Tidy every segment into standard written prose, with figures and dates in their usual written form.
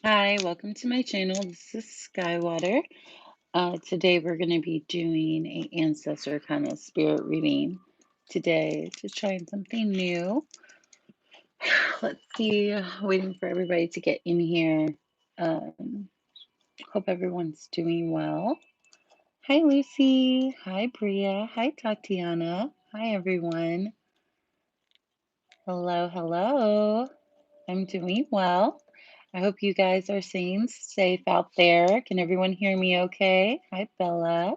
Hi, welcome to my channel. This is Skywater. Today we're going to be doing a ancestor kind of spirit reading today. Just trying something new. Let's see, waiting for everybody to get in here. Um, Hope everyone's doing well. Hi, Lucy. Hi, Bria. Hi, Tatiana. Hi, everyone. Hello, hello. I'm doing well. I hope you guys are staying safe out there. Can everyone hear me okay? Hi, Bella.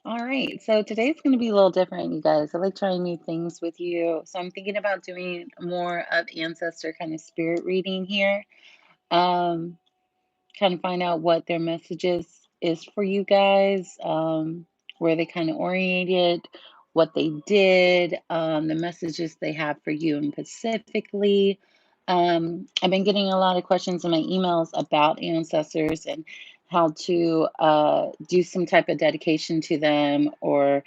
All right, so today's going to be a little different, you guys. I like trying new things with you. So I'm thinking about doing more of ancestor kind of spirit reading here. Um, Kind of find out what their messages is for you guys, where they kind of oriented, what they did, the messages they have for you and specifically. I've been getting a lot of questions in my emails about ancestors and how to do some type of dedication to them or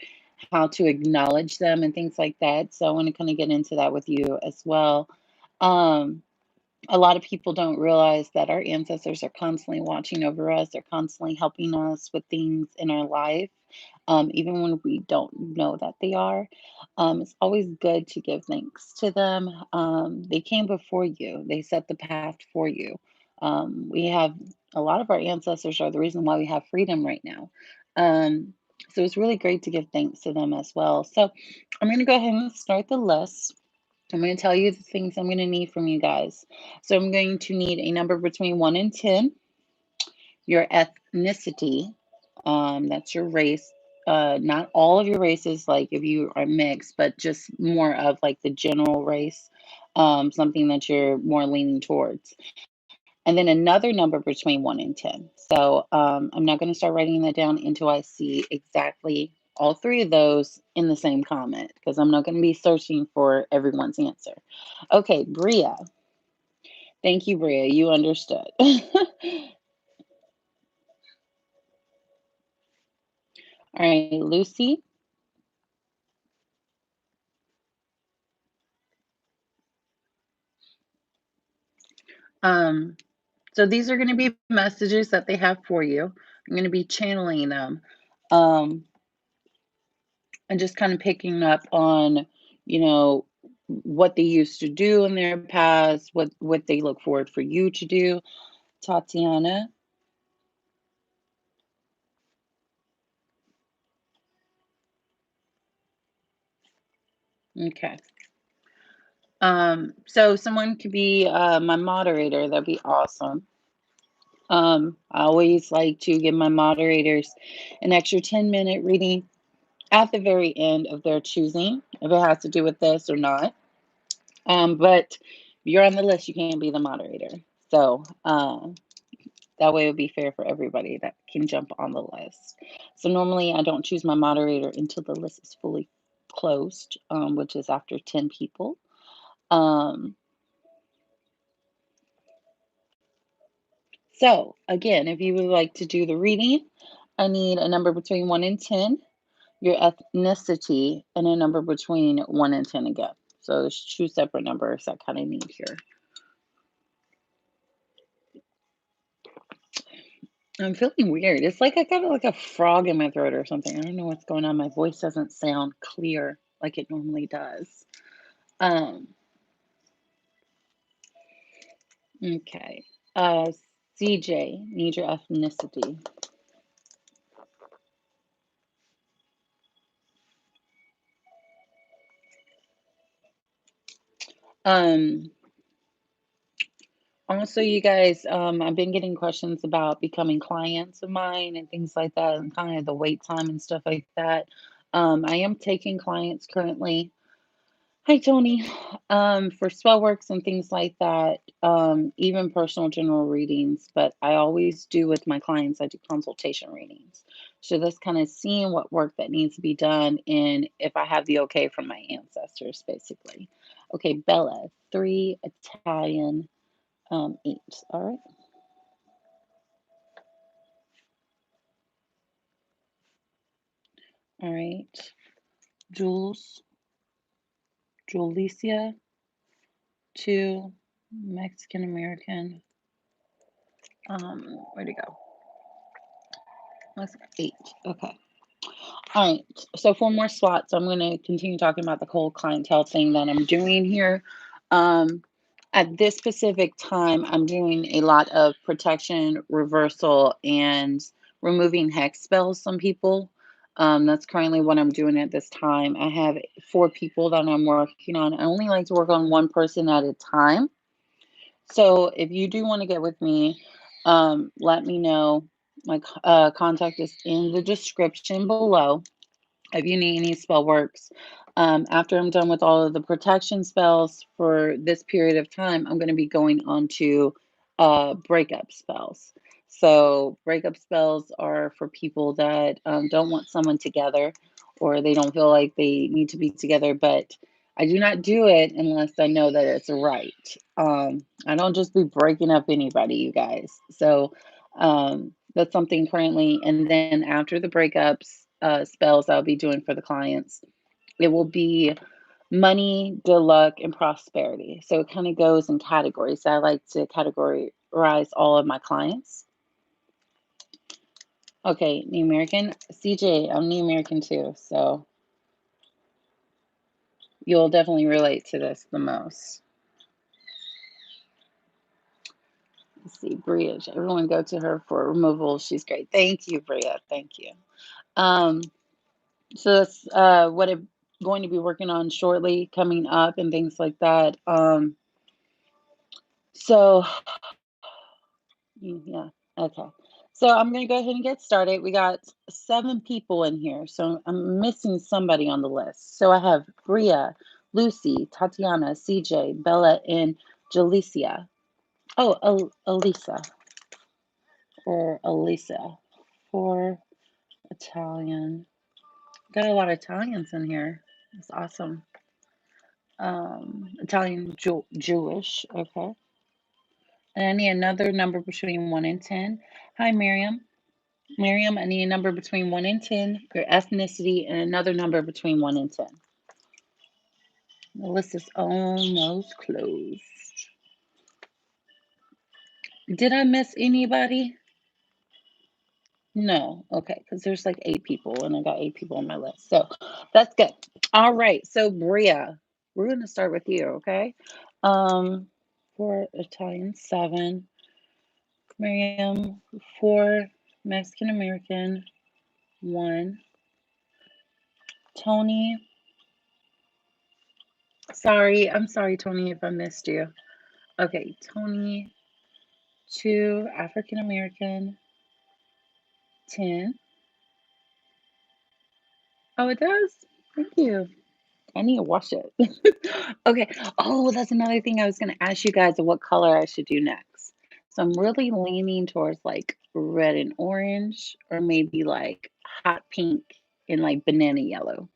how to acknowledge them and things like that. So I want to kind of get into that with you as well. Um, a lot of people don't realize that our ancestors are constantly watching over us. They're constantly helping us with things in our life, even when we don't know that they are. It's always good to give thanks to them. They came before you, they set the path for you. We have a lot of our ancestors are the reason why we have freedom right now. Um, so it's really great to give thanks to them as well. So I'm going to go ahead and start the list. I'm going to tell you the things I'm going to need from you guys. So I'm going to need a number between 1 and 10, your ethnicity, that's your race. Not all of your races, like if you are mixed, but just more of like the general race, something that you're more leaning towards. And then another number between 1 and 10. So I'm not going to start writing that down until I see exactly all three of those in the same comment because I'm not going to be searching for everyone's answer. Okay, Bria. Thank you, Bria. You understood. All right, Lucy. Um, so these are going to be messages that they have for you. I'm going to be channeling them. Um, and just kind of picking up on, you know, what they used to do in their past, what they look forward for you to do. Tatiana. Okay. So someone could be my moderator. That'd be awesome. I always like to give my moderators an extra 10-minute reading at the very end of their choosing, if it has to do with this or not. But if you're on the list, you can't be the moderator. So that way it would be fair for everybody that can jump on the list. So normally I don't choose my moderator until the list is fully closed, which is after 10 people. Um, so again, if you would like to do the reading, I need a number between 1 and 10, your ethnicity, and a number between 1 and 10 again. So there's two separate numbers I kind of need here. I'm feeling weird. It's like I got like a frog in my throat or something. I don't know what's going on. My voice doesn't sound clear like it normally does. Um, okay. CJ, need your ethnicity. Um, Also, you guys, I've been getting questions about becoming clients of mine and things like that, and kind of the wait time and stuff like that. I am taking clients currently. Hi, Tony. For spell works and things like that, even personal general readings, but I always do with my clients, I do consultation readings. So that's kind of seeing what work that needs to be done and if I have the okay from my ancestors, basically. Okay, Bella, 3 Italian 8. All right. All right. Jules, Julicia, 2. Mexican American. Where'd it go? Let's 8. Okay. All right. So 4 more slots. I'm going to continue talking about the cold clientele thing that I'm doing here. Um, at this specific time, I'm doing a lot of protection, reversal, and removing hex spells. Some people. That's currently what I'm doing at this time. I have 4 people that I'm working on. I only like to work on one person at a time. So if you do want to get with me, let me know. My contact is in the description below if you need any spell works. After I'm done with all of the protection spells for this period of time, I'm going to be going on to breakup spells. So, breakup spells are for people that don't want someone together or they don't feel like they need to be together, but I do not do it unless I know that it's right. I don't just be breaking up anybody, you guys. So, that's something currently. And then after the breakups, spells I'll be doing for the clients, it will be money, good luck, and prosperity. So it kind of goes in categories. I like to categorize all of my clients. Okay, New American. CJ, I'm New American too. So you'll definitely relate to this the most. Let's see, Bria. Everyone go to her for removal. She's great. Thank you, Bria. Thank you. Um, So that's what I'm going to be working on shortly, coming up, and things like that. So yeah, okay. So I'm going to go ahead and get started. We got 7 people in here, so I'm missing somebody on the list. So I have Bria, Lucy, Tatiana, CJ, Bella, and Jalicia. Oh, Elisa or Elisa for Italian. Got a lot of Italians in here. That's awesome. Italian Jewish. Okay. And I need another number between 1 and 10. Hi, Miriam. Miriam, I need a number between 1 and 10, your ethnicity, and another number between 1 and 10. The list is almost closed. Did I miss anybody? No. Okay, because there's like 8 people, and I got 8 people on my list. So that's good. All right. So, Bria, we're going to start with you, okay? Um, for Italian, 7. Miriam, 4. Mexican American, 1. Tony, sorry, I'm sorry, Tony, if I missed you. Okay, Tony, 2. African American, 10. Oh, it does? Thank you. I need to wash it. Okay. Oh, that's another thing I was going to ask you guys of what color I should do next. So I'm really leaning towards like red and orange, or maybe like hot pink and like banana yellow.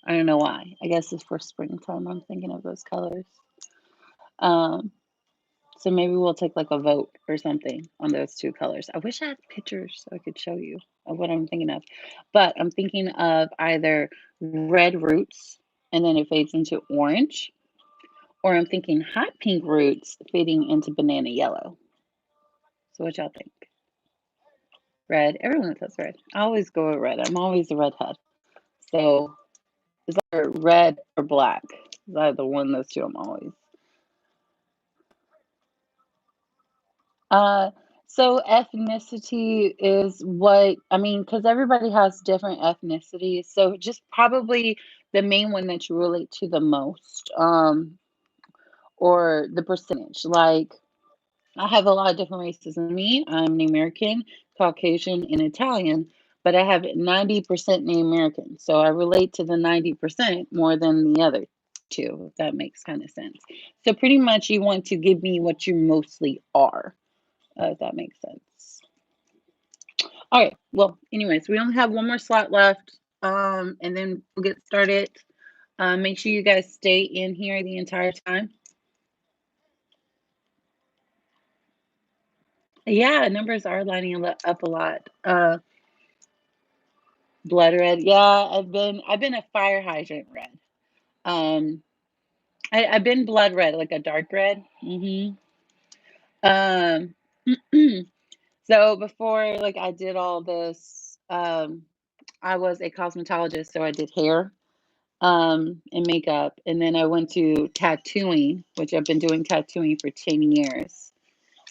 I don't know why. I guess it's for springtime. I'm thinking of those colors. Um, so maybe we'll take like a vote or something on those 2 colors. I wish I had pictures so I could show you of what I'm thinking of. But I'm thinking of either red roots and then it fades into orange, or I'm thinking hot pink roots fading into banana yellow. So what y'all think? Red. Everyone says red. I always go with red. I'm always a redhead. So it's either red or black. It's either one of those 2. I'm always. Uh, so ethnicity is what I mean, because everybody has different ethnicities. So just probably the main one that you relate to the most, or the percentage. Like I have a lot of different races in me. I'm Native American, Caucasian, and Italian, but I have 90% Native American. So I relate to the 90% more than the other 2, if that makes kind of sense. So pretty much you want to give me what you mostly are, if that makes sense. All right. Well, anyways, we only have 1 more slot left, and then we'll get started. Make sure you guys stay in here the entire time. Yeah, numbers are lining up a lot. Blood red. Yeah, I've been a fire hydrant red. Um, I've been blood red, like a dark red. Um, so before like I did all this, I was a cosmetologist, so I did hair, and makeup, and then I went to tattooing, which I've been doing tattooing for 10 years.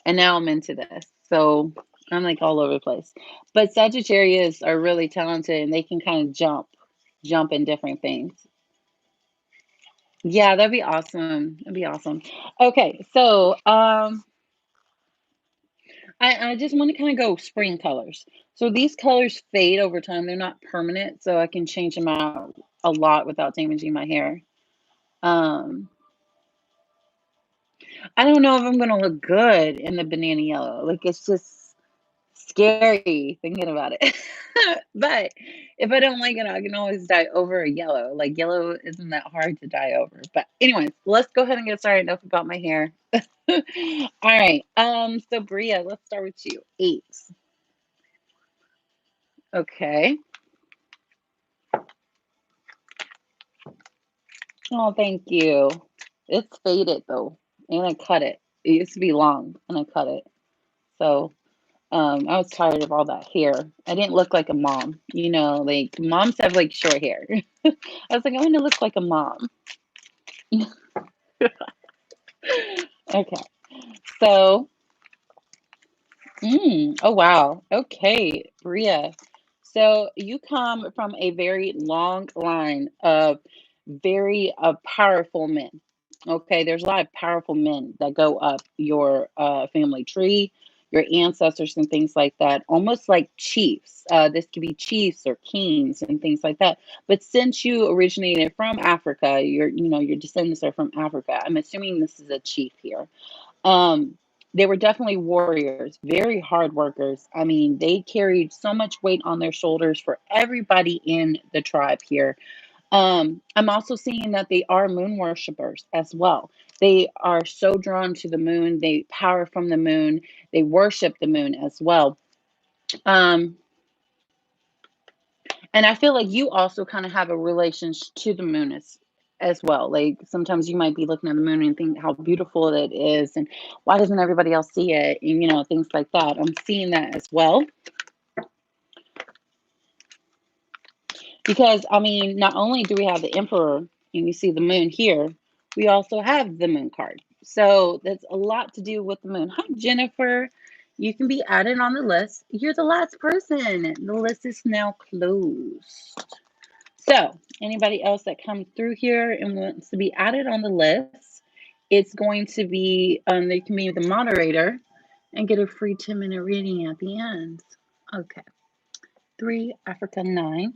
And now I'm into this. So I'm like all over the place. But Sagittarius are really talented and they can kind of jump in different things. Yeah, that'd be awesome. That'd be awesome. Okay, so I just want to kind of go spring colors. So these colors fade over time. They're not permanent, so I can change them out a lot without damaging my hair. Um, I don't know if I'm gonna look good in the banana yellow. Like it's just scary thinking about it. But if I don't like it, I can always dye over a yellow. Like yellow isn't that hard to dye over. But anyways, let's go ahead and get started. Enough about my hair. All right. So Bria, let's start with you. 8. Okay. Oh, thank you. It's faded though. And I cut it. It used to be long and I cut it. So I was tired of all that hair. I didn't look like a mom. Like moms have like short hair. I was like, I want to look like a mom. Okay. So, oh wow. Okay, Bria. So you come from a very long line of very powerful men. Okay, there's a lot of powerful men that go up your family tree, your ancestors, and things like that. Almost like chiefs. This could be chiefs or kings and things like that. But since you originated from Africa, your descendants are from Africa. I'm assuming this is a chief here. Um, they were definitely warriors, very hard workers. I mean, they carried so much weight on their shoulders for everybody in the tribe here. I'm also seeing that they are moon worshipers as well. They are so drawn to the moon, they power from the moon, they worship the moon as well. Um, and I feel like you also kind of have a relationship to the moon as well. Like sometimes you might be looking at the moon and think how beautiful it is and why doesn't everybody else see it? And things like that. I'm seeing that as well. Because I mean, not only do we have the emperor and you see the moon here, we also have the moon card. So that's a lot to do with the moon. Hi, Jennifer. You can be added on the list. You're the last person. The list is now closed. So, anybody else that comes through here and wants to be added on the list, it's going to be, they can be the moderator and get a free 10-minute reading at the end. Okay. 3, Africa 9.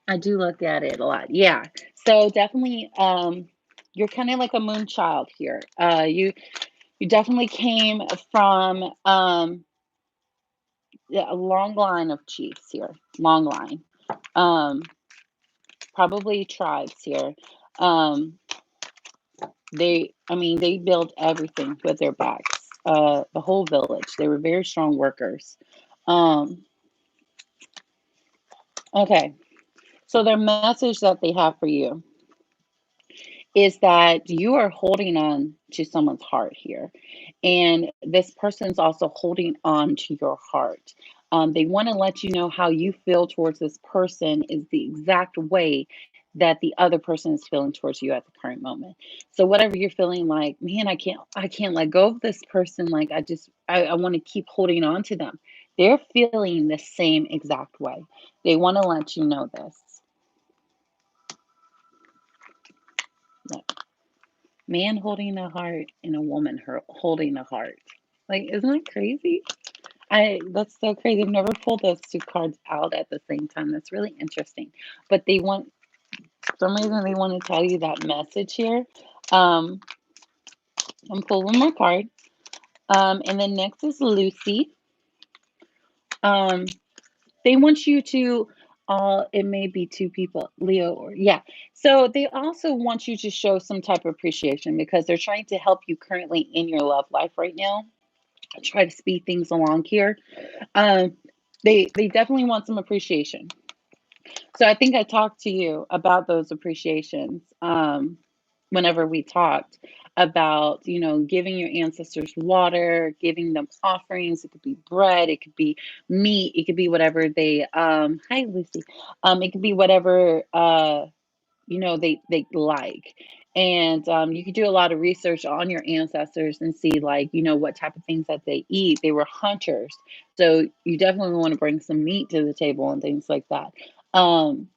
I do look at it a lot. Yeah. So definitely, you're kind of like a moon child here. You definitely came from yeah, a long line of chiefs here. Long line. Um, Probably tribes here. Um, I mean, they built everything with their backs. The whole village. They were very strong workers. Um, okay. So their message that they have for you is that you are holding on to someone's heart here. And this person's also holding on to your heart. They want to let you know how you feel towards this person is the exact way that the other person is feeling towards you at the current moment. So whatever you're feeling like, man, I can't let go of this person. Like I want to keep holding on to them. They're feeling the same exact way. They want to let you know this. Man holding a heart and a woman holding a heart. Like, isn't that crazy? That's so crazy. I've never pulled those two cards out at the same time. That's really interesting. But for some reason, they want to tell you that message here. Um, I'm pulling my card. And then next is Lucy. Um, they want you to, it may be two people, Leo or, yeah. So they also want you to show some type of appreciation because they're trying to help you currently in your love life right now. Try to speed things along here. Um, they definitely want some appreciation. So I think I talked to you about those appreciations whenever we talked about, giving your ancestors water, giving them offerings. It could be bread, it could be meat, it could be whatever they hi Lucy. It could be whatever they like. And you could do a lot of research on your ancestors and see, like, what type of things that they eat. They were hunters, so you definitely want to bring some meat to the table and things like that. um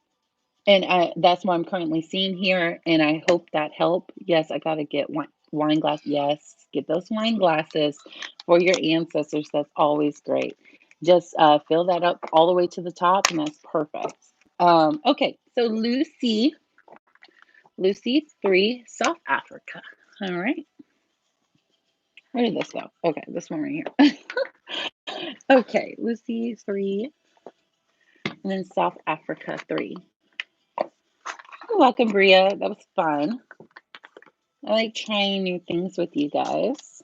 that's what I'm currently seeing here, and I hope that help. Yes, I gotta get wine glass. Yes, get those wine glasses for your ancestors. That's always great. Just fill that up all the way to the top, and that's perfect. Okay, so Lucy 3, South Africa. All right, where did this go? Okay, this one right here. Okay, Lucy 3, and then South Africa 3. You're welcome, Bria. That was fun. I like trying new things with you guys.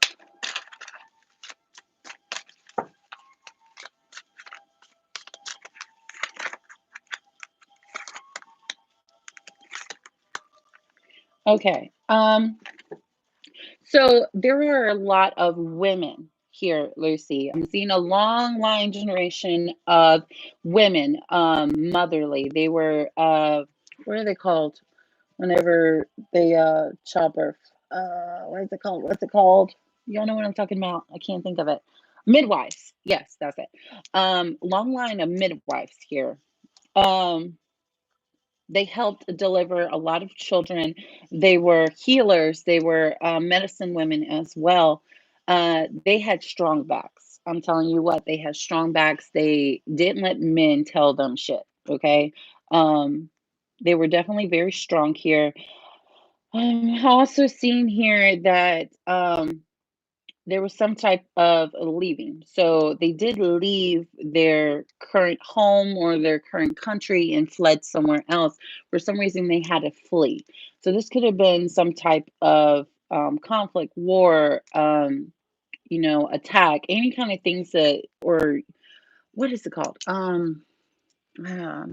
Okay. So there are a lot of women here, Lucy. I'm seeing a long line generation of women, motherly. They were what are they called? Whenever they childbirth. What is it called? What's it called? Y'all know what I'm talking about. I can't think of it. Midwives. Yes, that's it. Long line of midwives here. Um, they helped deliver a lot of children. They were healers. They were medicine women as well. They had strong backs. I'm telling you what, they had strong backs. They didn't let men tell them shit. Okay. Um, they were definitely very strong here. I'm also seeing here that there was some type of leaving. So they did leave their current home or their current country and fled somewhere else. For some reason, they had to flee. So this could have been some type of conflict, war, attack, any kind of things that, or what is it called? I'm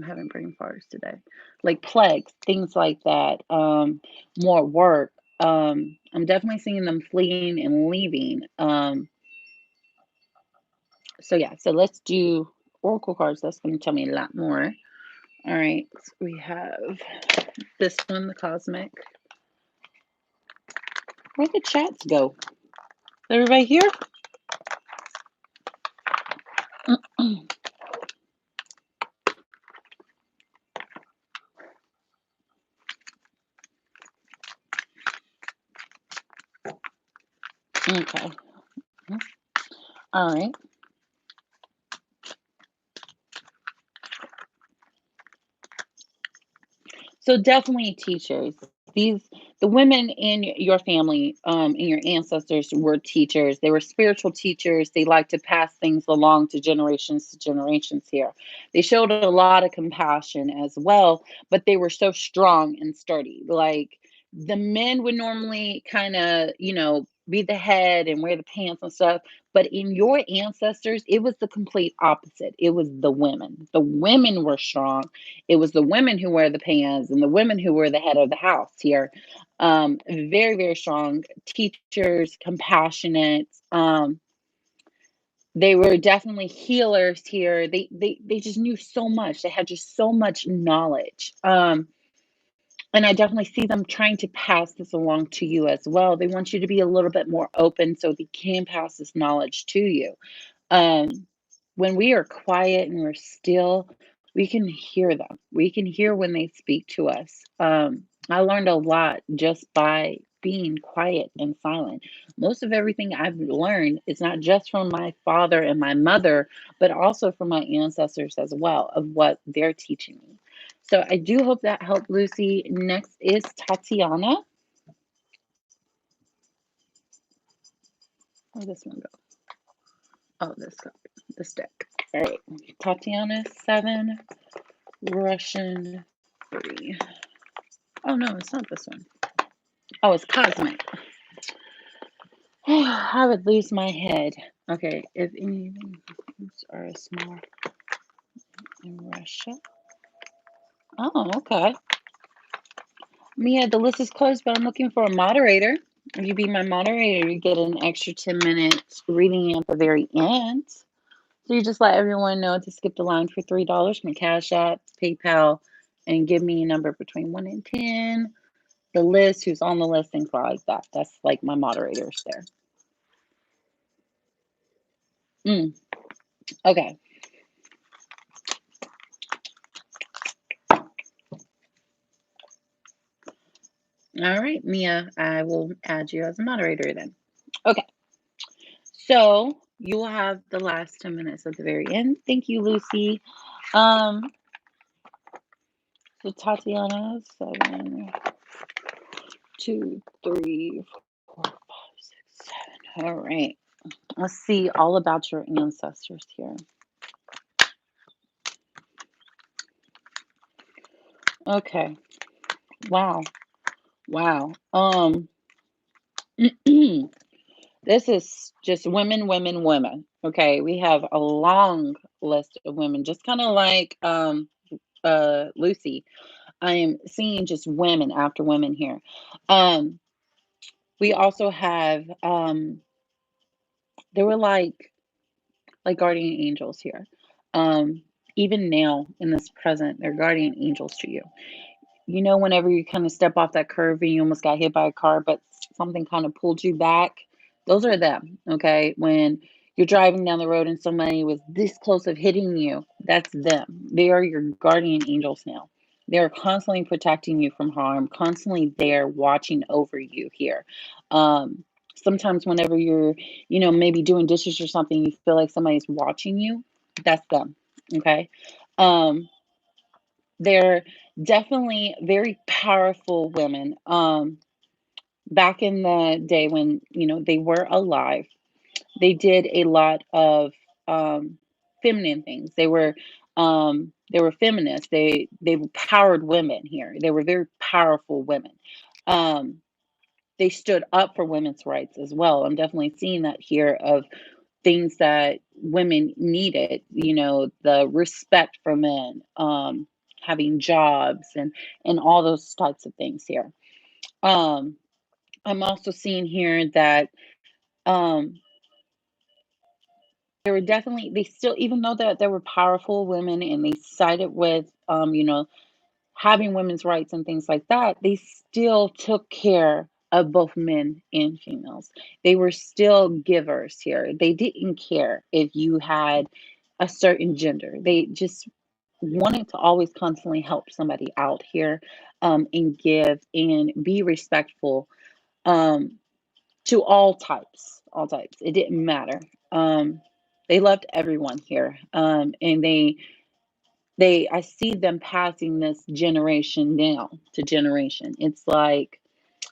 having brain farts today. Like plagues, things like that. More work. I'm definitely seeing them fleeing and leaving. So yeah, so let's do oracle cards. That's going to tell me a lot more. All right, so we have this one, the cosmic. Where'd the chats go? Is everybody here? Okay. All right. So definitely teachers. These the women in your family, and your ancestors were teachers. They were spiritual teachers. They like to pass things along to generations here. They showed a lot of compassion as well, but they were so strong and sturdy. Like the men would normally kind of, be the head and wear the pants and stuff. But in your ancestors, it was the complete opposite. It was the women. The women were strong. It was the women who wear the pants and the women who were the head of the house here. Very, very strong teachers, compassionate. They were definitely healers here. They just knew so much. They had just so much knowledge. And I definitely see them trying to pass this along to you as well. They want you to be a little bit more open so they can pass this knowledge to you. Um, when we are quiet and we're still, we can hear them. We can hear when they speak to us. I learned a lot just by being quiet and silent. Most of everything I've learned is not just from my father and my mother, but also from my ancestors as well, of what they're teaching me. So I do hope that helped, Lucy. Next is Tatiana. Where this one go? Oh, this deck. All right, Tatiana 7, Russian 3. Oh no, it's not this one. Oh, it's cosmic. I would lose my head. Okay, if anything are small in Russia. Oh, okay. Mia, the list is closed, but I'm looking for a moderator. If you be my moderator, you get an extra 10 minutes reading at the very end. So you just let everyone know to skip the line for $3 from Cash App, PayPal, and give me a number between 1 and 10. The list, who's on the list, things like that. That's like my moderators there. Okay. All right, Mia, I will add you as a moderator then. Okay. So you will have the last 10 minutes at the very end. Thank you, Lucy. Um, so Tatiana, 7, 2, 3, 4, 5, 6, 7. All right. Let's see all about your ancestors here. Okay. Wow. Wow. This is just women, women, women. Okay. We have a long list of women, just kind of like Lucy. I am seeing just women after women here. Um, we also have there were like guardian angels here. Um, even now in this present, they're guardian angels to you. You know, whenever you kind of step off that curve and you almost got hit by a car, but something kind of pulled you back, those are them. Okay. When you're driving down the road and somebody was this close of hitting you, that's them. They are your guardian angels now. They're constantly protecting you from harm, constantly there watching over you here. Um, Sometimes, whenever you're, maybe doing dishes or something, you feel like somebody's watching you, that's them. Okay. Um, they're definitely very powerful women. Back in the day when, they were alive, they did a lot of feminine things. They were feminists. They empowered women here. They were very powerful women. Um, they stood up for women's rights as well. I'm definitely seeing that here of things that women needed, the respect for men, having jobs and all those types of things here. Um, I'm also seeing here that um, there were definitely they still, even though that there were powerful women and they sided with having women's rights and things like that, they still took care of both men and females. They were still givers here. They didn't care if you had a certain gender. They just wanted to always constantly help somebody out here, and give and be respectful, um, to all types. All types. It didn't matter. They loved everyone here, and I see them passing this generation down to generation. It's like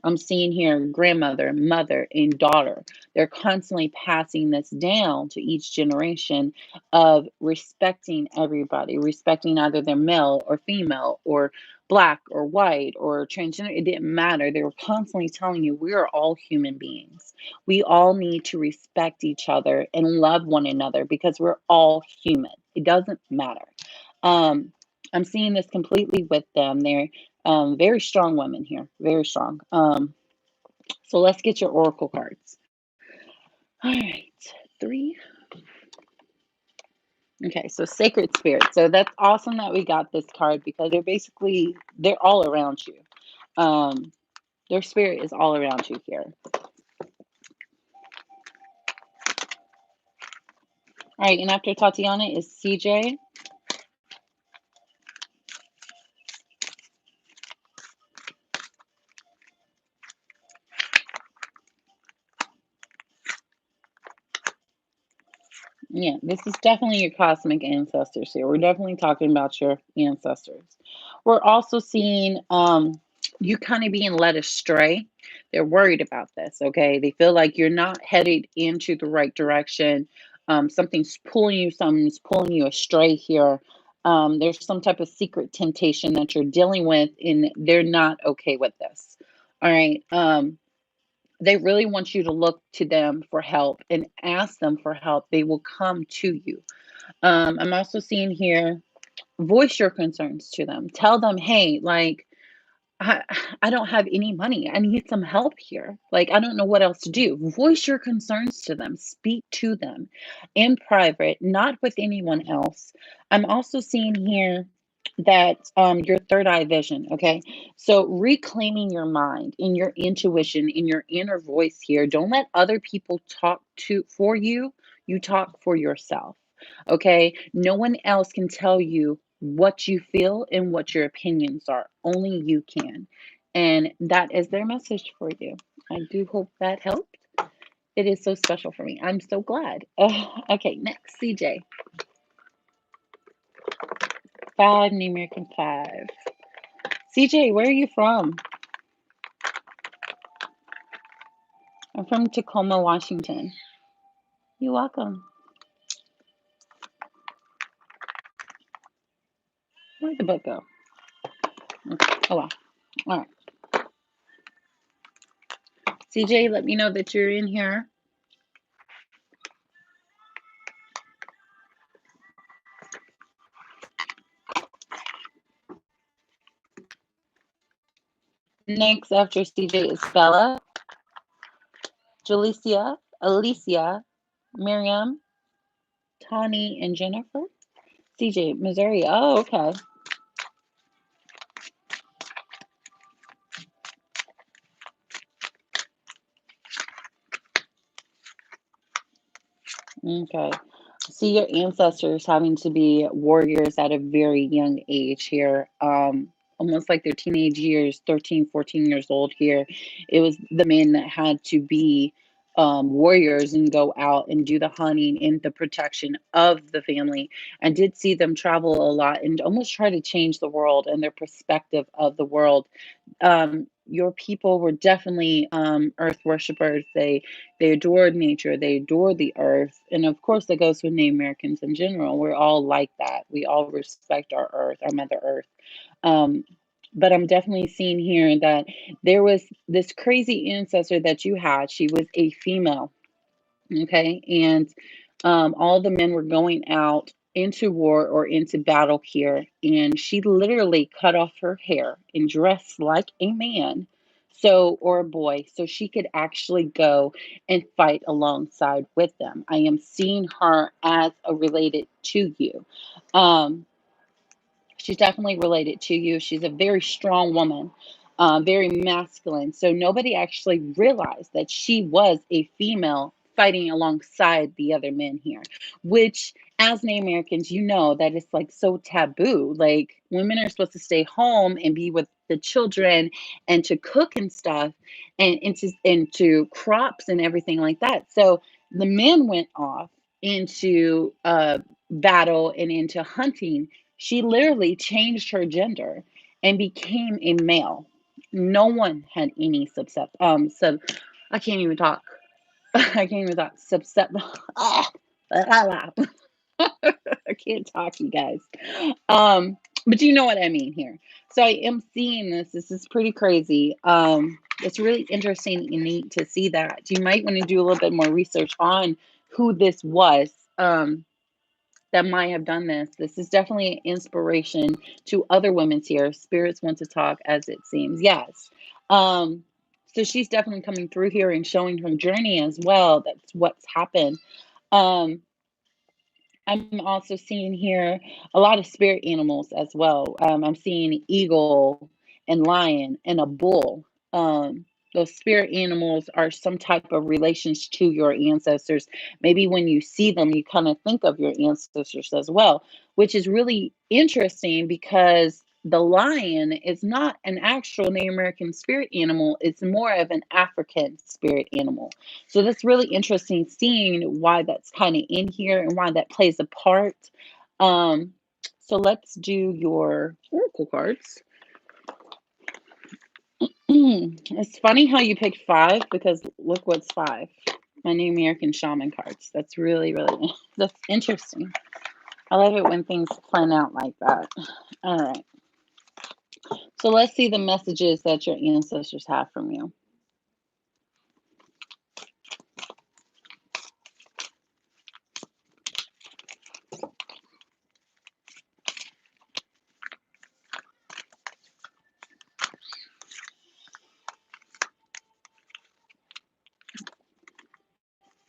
I'm seeing here grandmother, mother, and daughter. They're constantly passing this down to each generation of respecting everybody, respecting either their male or female or black or white or transgender. It didn't matter. They were constantly telling you we are all human beings. We all need to respect each other and love one another because we're all human. It doesn't matter. Um, I'm seeing this completely with them. They're very strong women here, very strong. So let's get your oracle cards. All right, 3. Okay, so sacred spirit. So that's awesome that we got this card because they're all around you. Um, their spirit is all around you here. All right, and after Tatiana is CJ. Yeah, this is definitely your cosmic ancestors here. We're definitely talking about your ancestors. We're also seeing you kind of being led astray. They're worried about this, okay? They feel like you're not headed into the right direction. Something's pulling you astray here. There's some type of secret temptation that you're dealing with, and they're not okay with this. All right. They really want you to look to them for help and ask them for help. They will come to you. I'm also seeing here voice your concerns to them. Tell them, hey, like, I I don't have any money. I need some help here. Like, I don't know what else to do. Voice your concerns to them. Speak to them in private, not with anyone else. I'm also seeing here that your third eye vision, okay? So reclaiming your mind and your intuition in your inner voice here. Don't let other people talk to for you. You talk for yourself. Okay? No one else can tell you what you feel and what your opinions are. Only you can. And that is their message for you. I do hope that helped. It is so special for me. I'm so glad. Okay, next, CJ. Five, New American Five. CJ, where are you from? I'm from Tacoma, Washington. You're welcome. Where'd the book go? Okay. Oh, wow. All right. CJ, let me know that you're in here. Next after CJ is Bella, Jalicia, Alicia, Miriam, Tani, and Jennifer. CJ, Missouri. Oh, okay. Okay. See your ancestors having to be warriors at a very young age here. Almost like their teenage years, 13, 14 years old here. It was the men that had to be warriors and go out and do the hunting and the protection of the family. I did see them travel a lot and almost try to change the world and their perspective of the world. Your people were definitely earth worshipers. They adored nature, they adored the earth, and of course that goes with Native Americans in general. We're all like that. We all respect our earth, our Mother Earth. Um, but I'm definitely seeing here that there was this crazy ancestor that you had. She was a female. Okay. And all the men were going out into war or into battle here. And she literally cut off her hair and dressed like a man. So, or a boy, so she could actually go and fight alongside with them. I am seeing her as a related to you. Um, She's definitely related to you. She's a very strong woman, very masculine. So nobody actually realized that she was a female fighting alongside the other men here, which as Native Americans, you know that it's like so taboo. Like women are supposed to stay home and be with the children and to cook and stuff and into crops and everything like that. So the men went off into battle and into hunting. She literally changed her gender and became a male. No one had any sub I can't even talk. I can't even talk. I can't talk, you guys. But you know what I mean here. So I am seeing this. This is pretty crazy. It's really interesting and neat to see that. You might want to do a little bit more research on who this was. That might have done this. This is definitely an inspiration to other women's here. Spirits want to talk, as it seems. Yes. Um, so she's definitely coming through here and showing her journey as well. That's what's happened. Um, I'm also seeing here a lot of spirit animals as well. I'm seeing eagle and lion and a bull. Those spirit animals are some type of relations to your ancestors. Maybe when you see them, you kind of think of your ancestors as well, which is really interesting because the lion is not an actual Native American spirit animal, it's more of an African spirit animal. So that's really interesting seeing why that's kind of in here and why that plays a part. Um, so let's do your oracle cards. It's funny how you picked five because look what's five. My New American Shaman cards. That's really, really that's interesting. I love it when things plan out like that. All right. So let's see the messages that your ancestors have from you.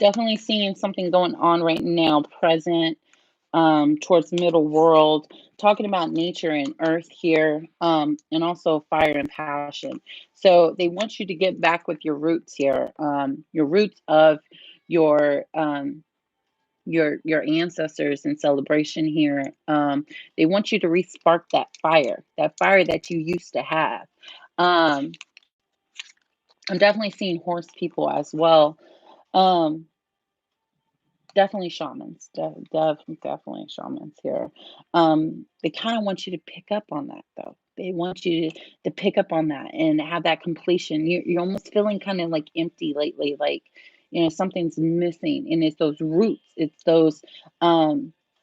Definitely seeing something going on right now, present, towards middle world, talking about nature and earth here, and also fire and passion. So they want you to get back with your roots here, your roots of your your ancestors in celebration here. They want you to respark that fire that you used to have. Um, I'm definitely seeing horse people as well. Um, Definitely shamans. Definitely shamans here. They kind of want you to pick up on that though. They want you to pick up on that and have that completion. You're almost feeling kind of like empty lately, like something's missing. And it's those roots. It's those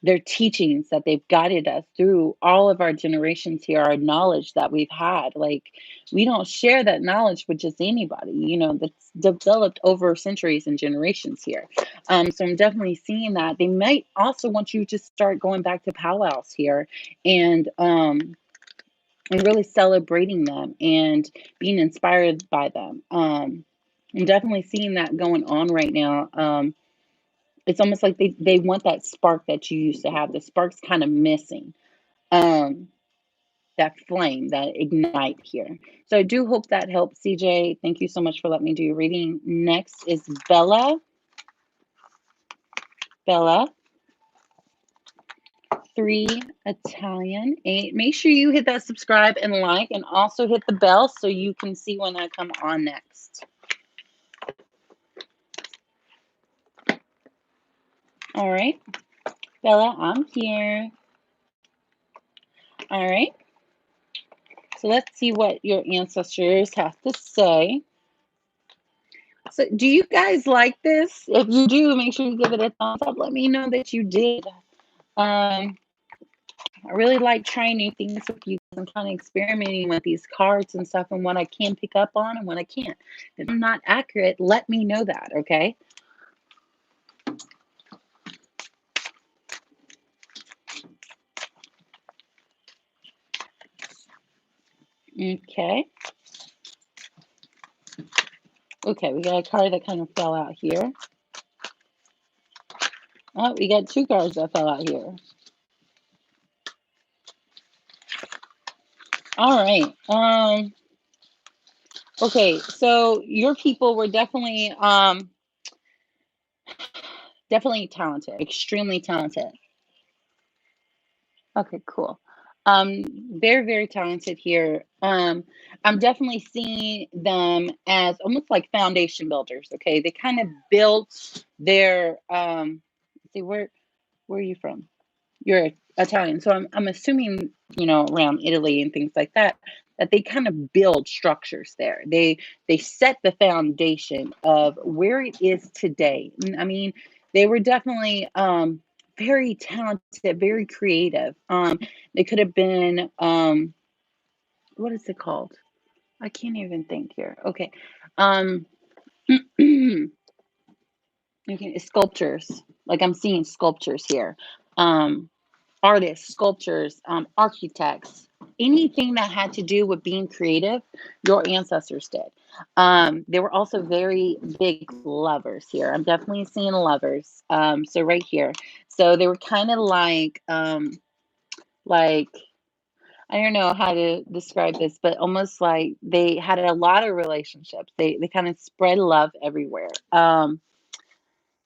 their teachings that they've guided us through all of our generations here, our knowledge that we've had. Like we don't share that knowledge with just anybody, that's developed over centuries and generations here. So I'm definitely seeing that. They might also want you to start going back to powwows here and really celebrating them and being inspired by them. I'm definitely seeing that going on right now. It's almost like they want that spark that you used to have. The spark's kind of missing. Um, that flame, that ignite here. So I do hope that helps, CJ. Thank you so much for letting me do your reading. Next is Bella. Bella. 3 Italian 8. Make sure you hit that subscribe and like, and also hit the bell so you can see when I come on next. All right, Bella, I'm here. All right, so let's see what your ancestors have to say. So do you guys like this? If you do, make sure you give it a thumbs up. Let me know that you did. I really like trying new things with you and kind of experimenting with these cards and stuff and what I can pick up on and what I can't. If I'm not accurate, let me know that, okay? Okay. Okay, we got a card that kind of fell out here. Oh, we got 2 cards that fell out here. All right. Okay, so your people were definitely talented, extremely talented. Okay, cool. Very, very talented here. I'm definitely seeing them as almost like foundation builders. Okay, they kind of built their. Let's see, where are you from? You're Italian, so I'm assuming around Italy and things like that that they kind of build structures there. They set the foundation of where it is today. I mean, they were definitely very talented, very creative. They could have been what is it called? I can't even think here. Okay, um, okay, sculptures. Like I'm seeing sculptures here. Um, Artists, sculptors, architects, anything that had to do with being creative, your ancestors did. They were also very big lovers here. I'm definitely seeing lovers. So right here, so they were kind of like I don't know how to describe this, but almost like they had a lot of relationships. They kind of spread love everywhere.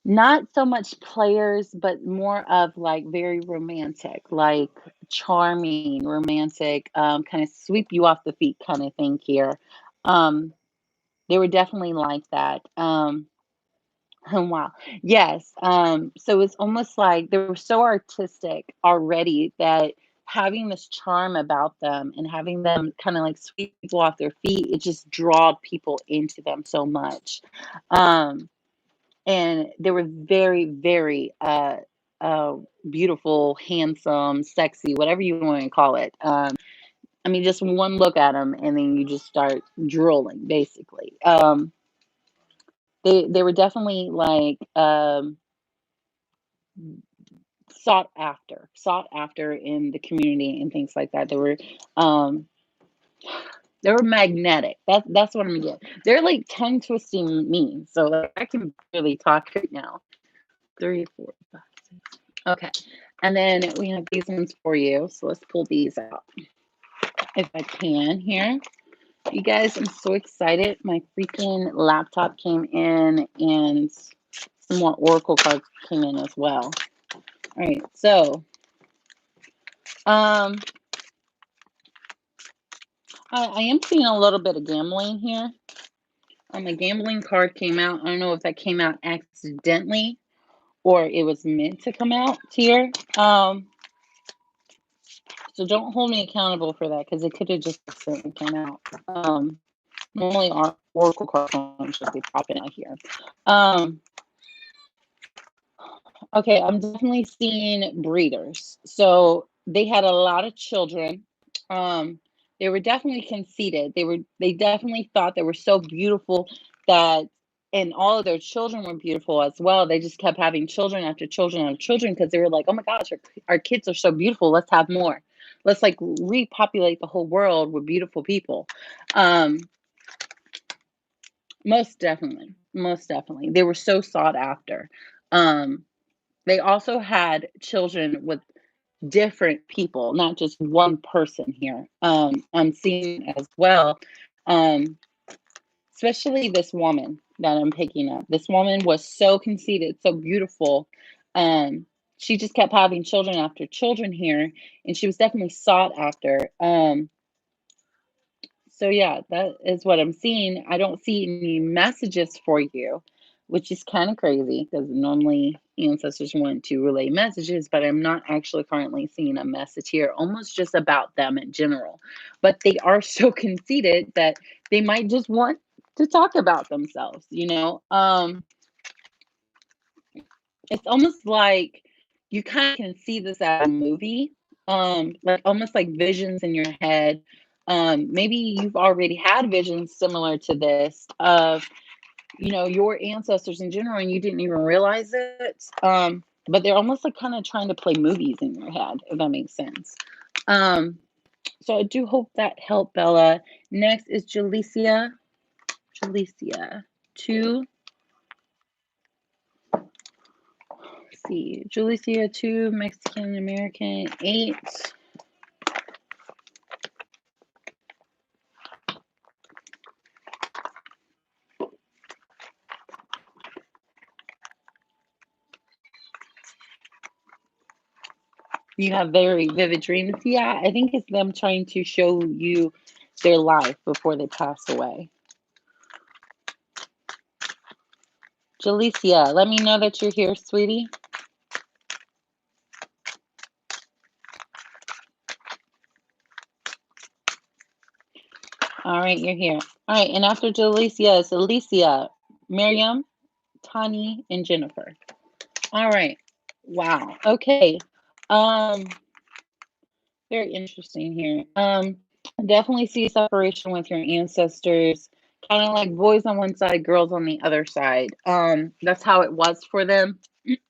Not so much players, but more of like very romantic, like charming, romantic, kind of sweep you off the feet kind of thing here. Um, they were definitely like that. Wow. Yes. So it's almost like they were so artistic already that having this charm about them and having them kind of like sweep people off their feet, it just drawed people into them so much. Um, and they were very, very uh, beautiful, handsome, sexy, whatever you want to call it. I mean, just one look at them, and then you just start drooling, basically. They were definitely like sought after in the community and things like that. They were um, They were magnetic. That's what I'm gonna get. They're like tongue twisting me. So like I can barely talk right now. Three, four, five, six. Okay. And then we have these ones for you. So let's pull these out if I can here. You guys, I'm so excited. My freaking laptop came in and some more Oracle cards came in as well. All right. So um I am seeing a little bit of gambling here. A gambling card came out. I don't know if that came out accidentally or it was meant to come out here. So don't hold me accountable for that because it could have just accidentally came out. Normally our Oracle cards should be popping out here. Okay, I'm definitely seeing breeders. So they had a lot of children. Um, they were definitely conceited. They definitely thought they were so beautiful that and all of their children were beautiful as well. They just kept having children after children after children because they were like, oh my gosh, our kids are so beautiful. Let's have more. Let's like repopulate the whole world with beautiful people. Um, most definitely. Most definitely. They were so sought after. Um, they also had children with different people, not just one person here. I'm seeing as well, um, especially this woman that I'm picking up. This woman was so conceited, so beautiful. Um, she just kept having children after children here, and she was definitely sought after. So yeah, that is what I'm seeing. I don't see any messages for you, which is kind of crazy because normally ancestors want to relay messages, but I'm not actually currently seeing a message here, almost just about them in general. But they are so conceited that they might just want to talk about themselves, you know? It's almost like you kind of can see this as a movie, like almost like visions in your head. Maybe you've already had visions similar to this of, your ancestors in general, and you didn't even realize it. But they're almost like kind of trying to play movies in your head, if that makes sense. Um, so I do hope that helped, Bella. Next is Jalicia. Jalicia, two. See, Julicia, two, Mexican American, eight. You have very vivid dreams. Yeah, I think it's them trying to show you their life before they pass away. Jalicia, let me know that you're here, sweetie. All right, you're here. All right, and after Jalicia is Alicia, Miriam, Tani, and Jennifer. All right. Wow. Okay. Um, Very interesting here. Definitely see separation with your ancestors, kind of like boys on one side, girls on the other side. That's how it was for them.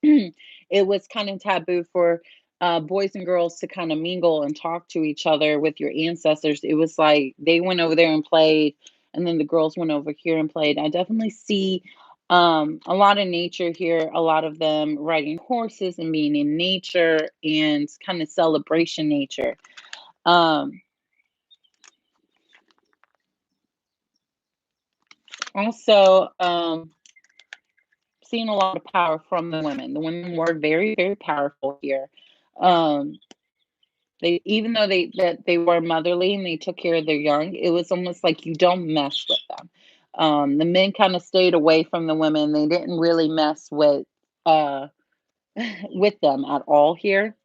It was kind of taboo for boys and girls to kind of mingle and talk to each other with your ancestors. It was like they went over there and played, and then the girls went over here and played. I definitely see a lot of nature here, a lot of them riding horses and being in nature and kind of celebration nature. Um, Also, seeing a lot of power from the women. The women were very, very powerful here. Um, they even though they were motherly and they took care of their young, it was almost like you don't mess with them. The men kind of stayed away from the women. They didn't really mess with uh with them at all here.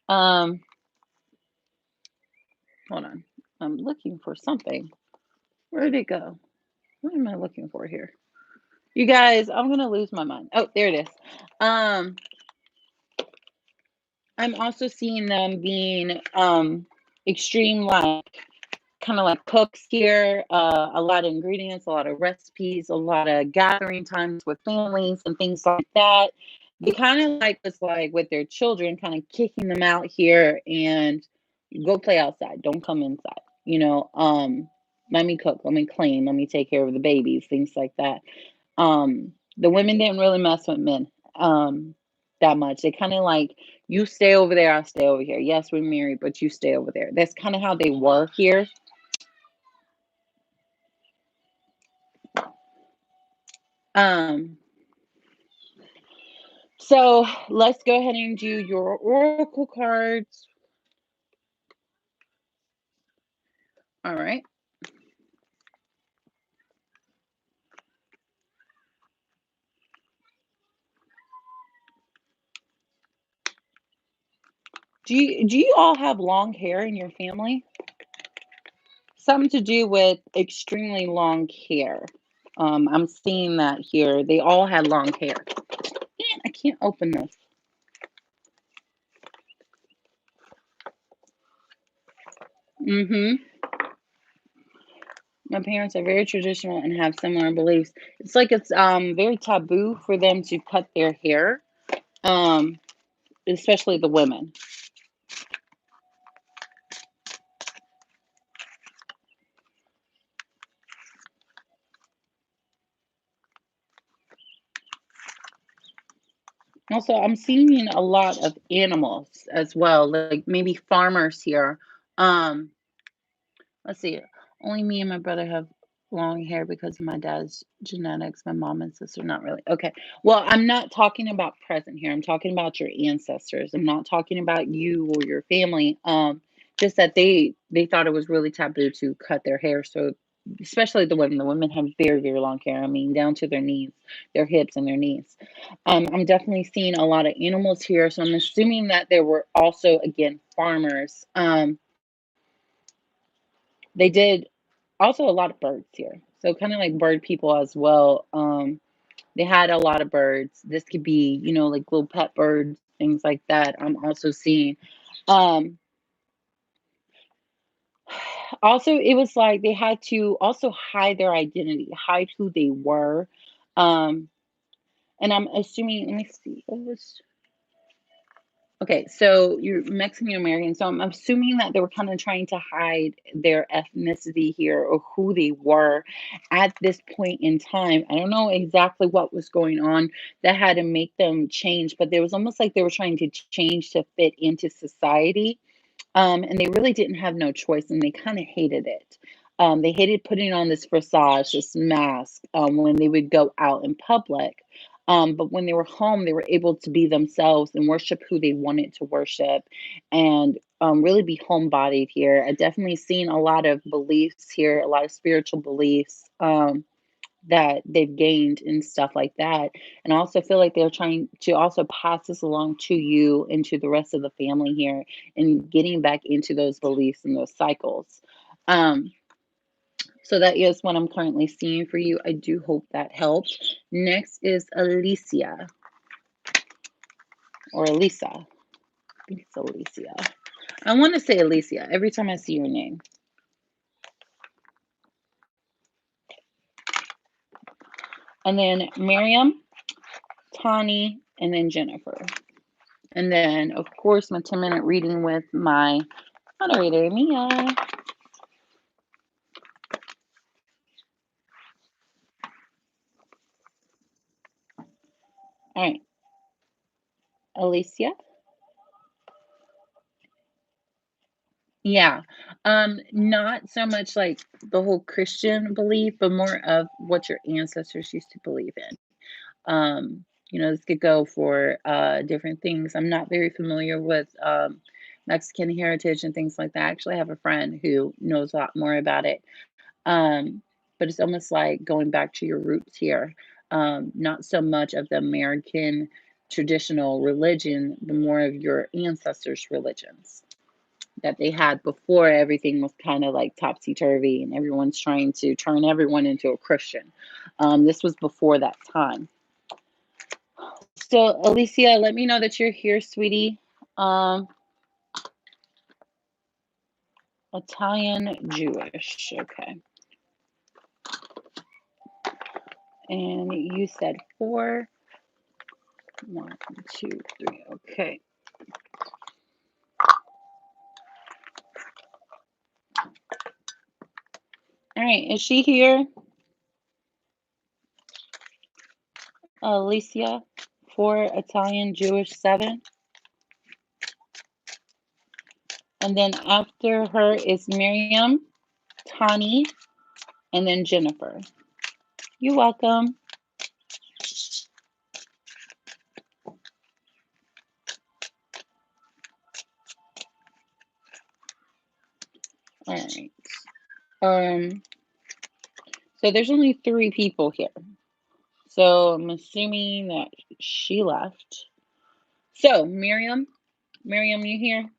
Um, Hold on. I'm looking for something. Where did it go? What am I looking for here? You guys, I'm gonna lose my mind. Oh, there it is. Um, I'm also seeing them being extreme, like kind of like cooks here. A lot of ingredients, a lot of recipes, a lot of gathering times with families and things like that. They kind of like was like with their children, kind of kicking them out here and go play outside. Don't come inside. You know. Let me cook, let me clean, let me take care of the babies, things like that. The women didn't really mess with men that much. They kind of like, you stay over there, I stay over here. Yes, we're married, but you stay over there. That's kind of how they were here. Um, so let's go ahead and do your oracle cards. All right. Do you all have long hair in your family? Something to do with extremely long hair. I'm seeing that here. They all had long hair. Man, I can't open this. Mm-hmm. My parents are very traditional and have similar beliefs. It's like it's very taboo for them to cut their hair, um, especially the women. Also, I'm seeing a lot of animals as well, like maybe farmers here. Um, Let's see. Only me and my brother have long hair because of my dad's genetics. My mom and sister, not really. Okay. Well, I'm not talking about present here. I'm talking about your ancestors. I'm not talking about you or your family. Just that they thought it was really taboo to cut their hair. So especially the women. The women have very, very long hair. I mean, down to their knees, their hips and their knees. I'm definitely seeing a lot of animals here. So I'm assuming that there were also again farmers. They did also a lot of birds here. So kind of like bird people as well. They had a lot of birds. This could be, like little pet birds, things like that. I'm also seeing. Um, Also, it was like they had to also hide their identity, hide who they were. Um, and I'm assuming, let me see, what was okay, so you're Mexican American, so I'm assuming that they were kind of trying to hide their ethnicity here or who they were at this point in time. I don't know exactly what was going on that had to make them change, but there was almost like they were trying to change to fit into society. And they really didn't have no choice, and they kind of hated it. They hated putting on this corsage, this mask, when they would go out in public. But when they were home, they were able to be themselves and worship who they wanted to worship and really be homebodied here. I definitely seen a lot of beliefs here, a lot of spiritual beliefs. That they've gained and stuff like that. And I also feel like they're trying to also pass this along to you and to the rest of the family here and getting back into those beliefs and those cycles. Um, so that is what I'm currently seeing for you. I do hope that helped. Next is Alicia or Elisa. I think it's Alicia. I want to say Alicia every time I see your name. And then Miriam, Tani, and then Jennifer. And then, of course, my 10-minute reading with my moderator, Mia. All right, Alicia. Yeah. Not so much like the whole Christian belief, but more of what your ancestors used to believe in. This could go for different things. I'm not very familiar with Mexican heritage and things like that. I actually have a friend who knows a lot more about it. Um, but it's almost like going back to your roots here. Not so much of the American traditional religion, but more of your ancestors' religions that they had before everything was kind of like topsy turvy and everyone's trying to turn everyone into a Christian. This was before that time. So, Alicia, let me know that you're here, sweetie. Um, Italian Jewish. Okay. And you said four. One, two, three. Okay. All right, is she here? Alicia, 4, Italian, Jewish, 7. And then after her is Miriam, Tani, and then Jennifer. You're welcome. All right. So there's only 3 people here. So I'm assuming that she left. So Miriam, you here?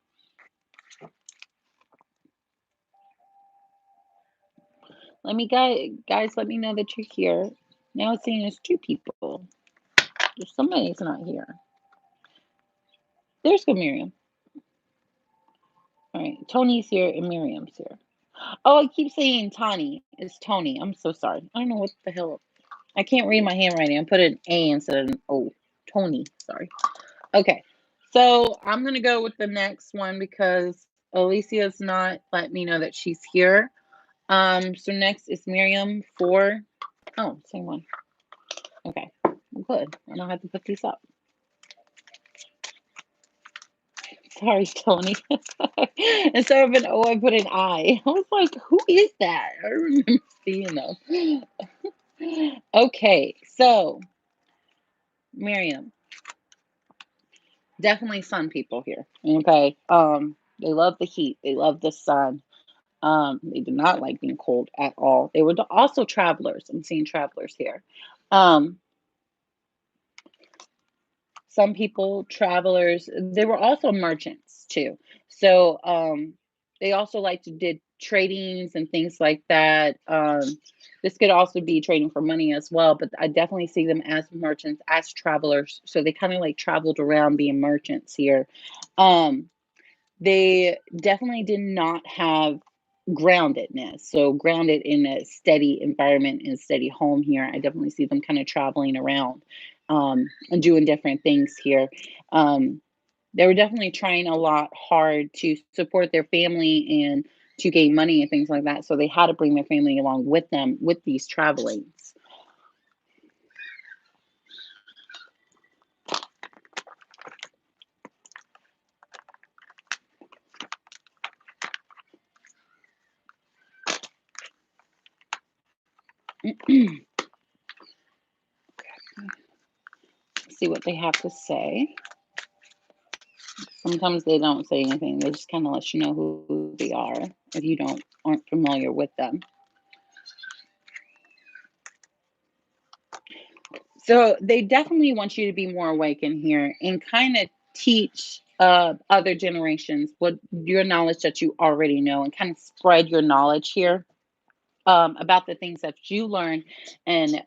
Let me guys, let me know that you're here. Now it's saying there's 2 people. There's somebody's not here. There's go Miriam. All right, Tony's here and Miriam's here. Oh, I keep saying Tani. It's Tony. I'm so sorry. I don't know what the hell. I can't read my handwriting. I put an A instead of an O. Tony. Sorry. Okay. So I'm gonna go with the next one because Alicia's not letting me know that she's here. So next is Miriam 4. Oh, same one. Okay. Good. I don't have to put these up. Sorry, Tony. Instead of an O, I put an I. I was like, who is that? I remember seeing them. Okay, so Miriam, definitely sun people here. Okay. They love the heat, they love the sun. They do not like being cold at all. They were also travelers. I'm seeing travelers here. Um, some people, travelers, they were also merchants too. So they also like to did tradings and things like that. This could also be trading for money as well, but I definitely see them as merchants, as travelers. So they kind of like traveled around being merchants here. Um, they definitely did not have groundedness. So grounded in a steady environment and steady home here. I definitely see them kind of traveling around and doing different things here. Um, they were definitely trying a lot hard to support their family and to gain money and things like that. So they had to bring their family along with them with these travelings. See what they have to say. Sometimes they don't say anything. They just kind of let you know who they are if you aren't familiar with them. So they definitely want you to be more awake in here and kind of teach other generations what your knowledge that you already know and kind of spread your knowledge here about the things that you learn and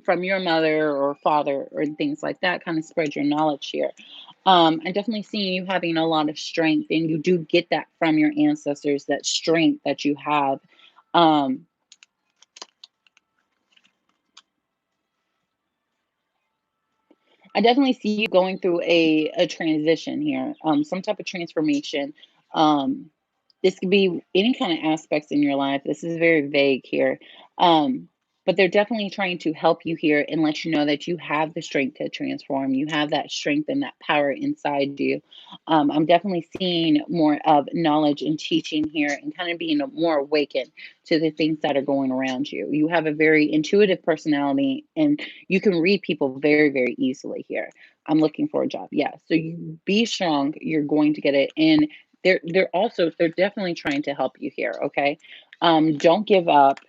from your mother or father or things like that. Kind of spread your knowledge here. I definitely see you having a lot of strength, and you do get that from your ancestors. That strength that you have. Um, I definitely see you going through a transition here, some type of transformation. Um, this could be any kind of aspects in your life. This is very vague here. Um, but they're definitely trying to help you here and let you know that you have the strength to transform. You have that strength and that power inside you. I'm definitely seeing more of knowledge and teaching here and kind of being more awakened to the things that are going around you. You have a very intuitive personality and you can read people very, very easily here. I'm looking for a job. Yeah. So you be strong. You're going to get it. And they're definitely trying to help you here. Okay. Don't give up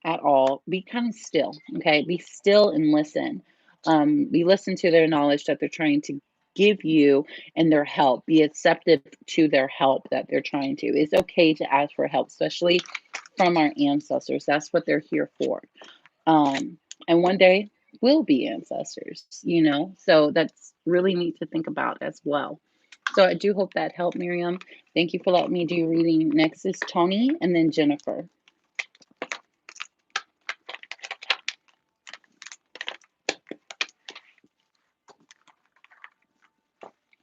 at all. Be kind of still. Okay. Be still and listen. Be listen to their knowledge that they're trying to give you and their help. Be accepted to their help that they're trying to. It's okay to ask for help, especially from our ancestors. That's what they're here for. And one day we'll be ancestors. So that's really neat to think about as well. So I do hope that helped, Miriam. Thank you for letting me do reading. Next is Tony and then Jennifer.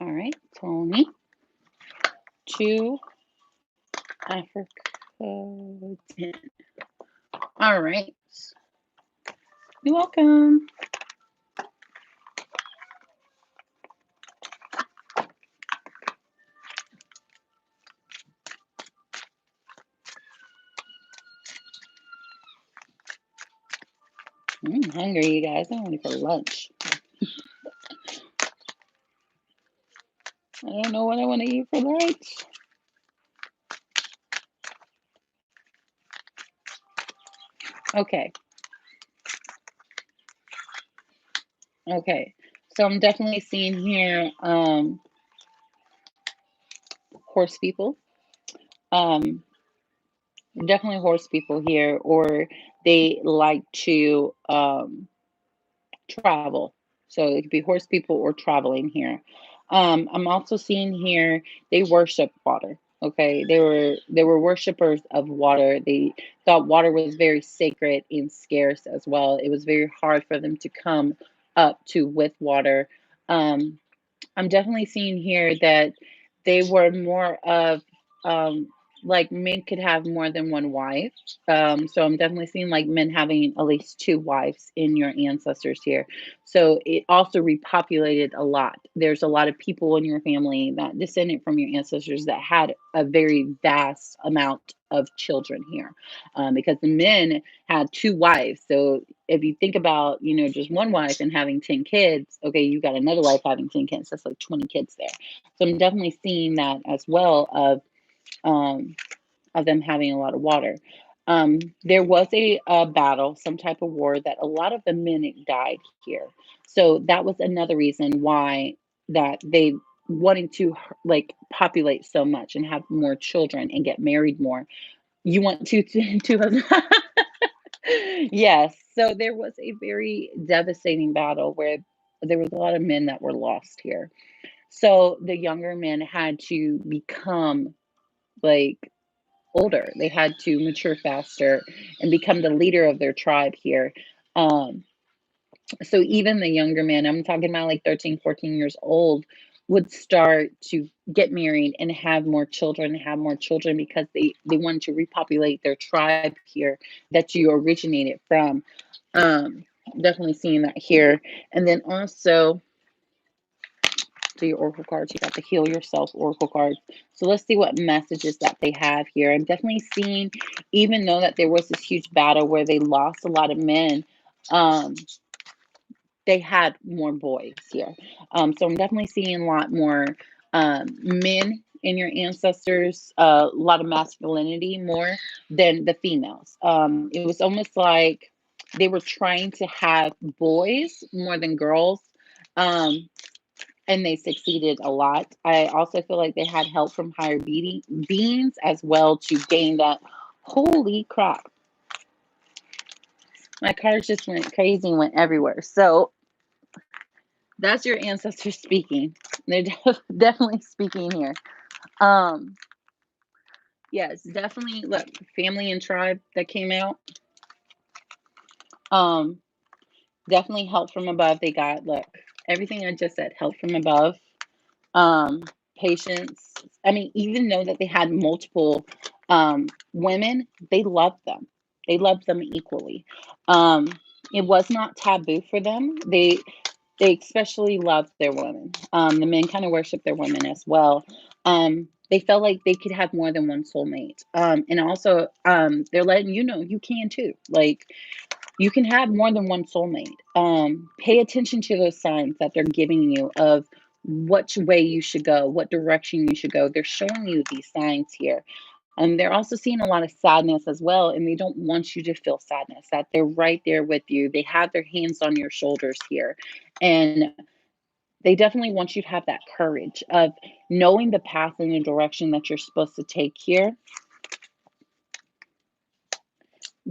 All right, Tony. To Africa 10. All right. You're welcome. I'm hungry, you guys. I'm ready for lunch. I don't know what I want to eat for lunch. Okay. Okay. So I'm definitely seeing here horse people. Um definitely horse people here, or they like to travel. So it could be horse people or traveling here. I'm also seeing here they worship water. Okay, they were worshipers of water. They thought water was very sacred and scarce as well. It was very hard for them to come up to with water. Um, I'm definitely seeing here that they were more of um, like men could have more than one wife. So I'm definitely seeing like men having at least two wives in your ancestors here. So it also repopulated a lot. There's a lot of people in your family that descended from your ancestors that had a very vast amount of children here, because the men had two wives. So if you think about, just one wife and having 10 kids, okay, you got another wife having 10 kids. That's like 20 kids there. So I'm definitely seeing that as well um, of them having a lot of water. There was a battle, some type of war that a lot of the men died here. So that was another reason why that they wanting to like populate so much and have more children and get married more. You want two husbands. Yes. So there was a very devastating battle where there was a lot of men that were lost here. So the younger men had to become like older. They had to mature faster and become the leader of their tribe here. Um, so even the younger men, I'm talking about like 13, 14 years old, would start to get married and have more children because they wanted to repopulate their tribe here that you originated from. Um, Definitely seeing that here. And then also to your oracle cards, you got the heal yourself oracle cards. So let's see what messages that they have here. I'm definitely seeing, even though that there was this huge battle where they lost a lot of men, um, they had more boys here. So I'm definitely seeing a lot more men in your ancestors, a lot of masculinity more than the females. It was almost like they were trying to have boys more than girls. Um, and they succeeded a lot. I also feel like they had help from higher beings as well to gain that. Holy crap. My cards just went crazy and went everywhere. So that's your ancestors speaking. They're definitely speaking here. Um, yes, definitely. Look, family and tribe that came out. Um, Definitely help from above. They got look everything I just said. Help from above. Um, Patience. I mean, even though that they had multiple women, they loved them. They loved them equally. Um, it was not taboo for them. They especially loved their women. The men kind of worship their women as well. They felt like they could have more than one soulmate. And also, they're letting you know you can too. Like, you can have more than one soulmate. Pay attention to those signs that they're giving you of which way you should go, what direction you should go. They're showing you these signs here. They're also seeing a lot of sadness as well, and they don't want you to feel sadness, that they're right there with you. They have their hands on your shoulders here. And they definitely want you to have that courage of knowing the path and the direction that you're supposed to take here.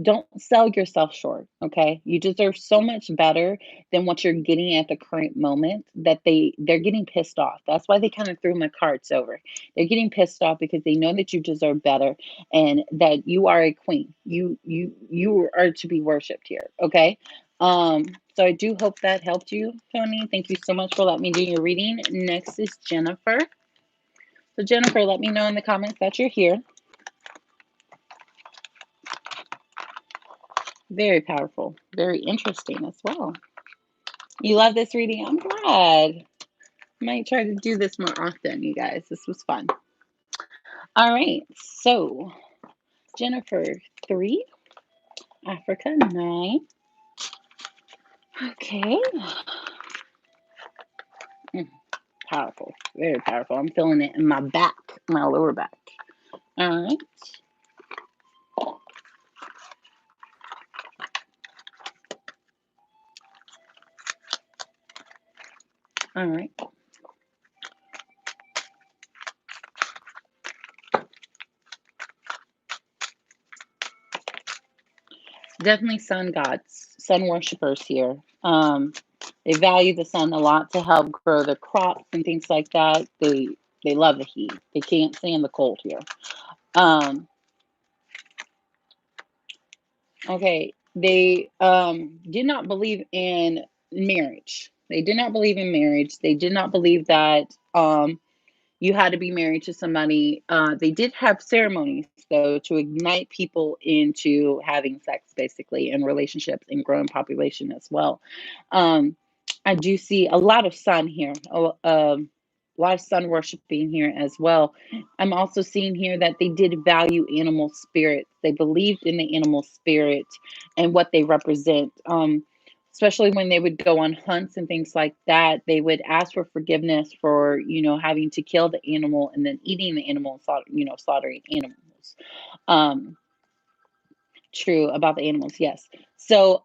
Don't sell yourself short, okay? You deserve so much better than what you're getting at the current moment that they're getting pissed off. That's why they kind of threw my cards over. They're getting pissed off because they know that you deserve better and that you are a queen. You are to be worshipped here, okay? So I do hope that helped you, Tony. Thank you so much for letting me do your reading. Next is Jennifer. So Jennifer, let me know in the comments that you're here. Very powerful. Very interesting as well. You love this reading? I'm glad. Might try to do this more often, you guys. This was fun. All right. So, Jennifer, 3, Africa, 9. Okay. Mm, powerful. Very powerful. I'm feeling it in my back, my lower back. All right. All right. Definitely sun gods, sun worshippers here. They value the sun a lot to help grow their crops and things like that. They love the heat. They can't stand the cold here. Um, okay, they did not believe in marriage. They did not believe in marriage. They did not believe that you had to be married to somebody. They did have ceremonies, though, to ignite people into having sex, basically, and relationships and growing population as well. Um, I do see a lot of sun here, a lot of sun worshiping here as well. I'm also seeing here that they did value animal spirits. They believed in the animal spirit and what they represent. Especially when they would go on hunts and things like that, they would ask for forgiveness for, having to kill the animal and then eating the animal, slaughtering animals. Um, True about the animals, yes. So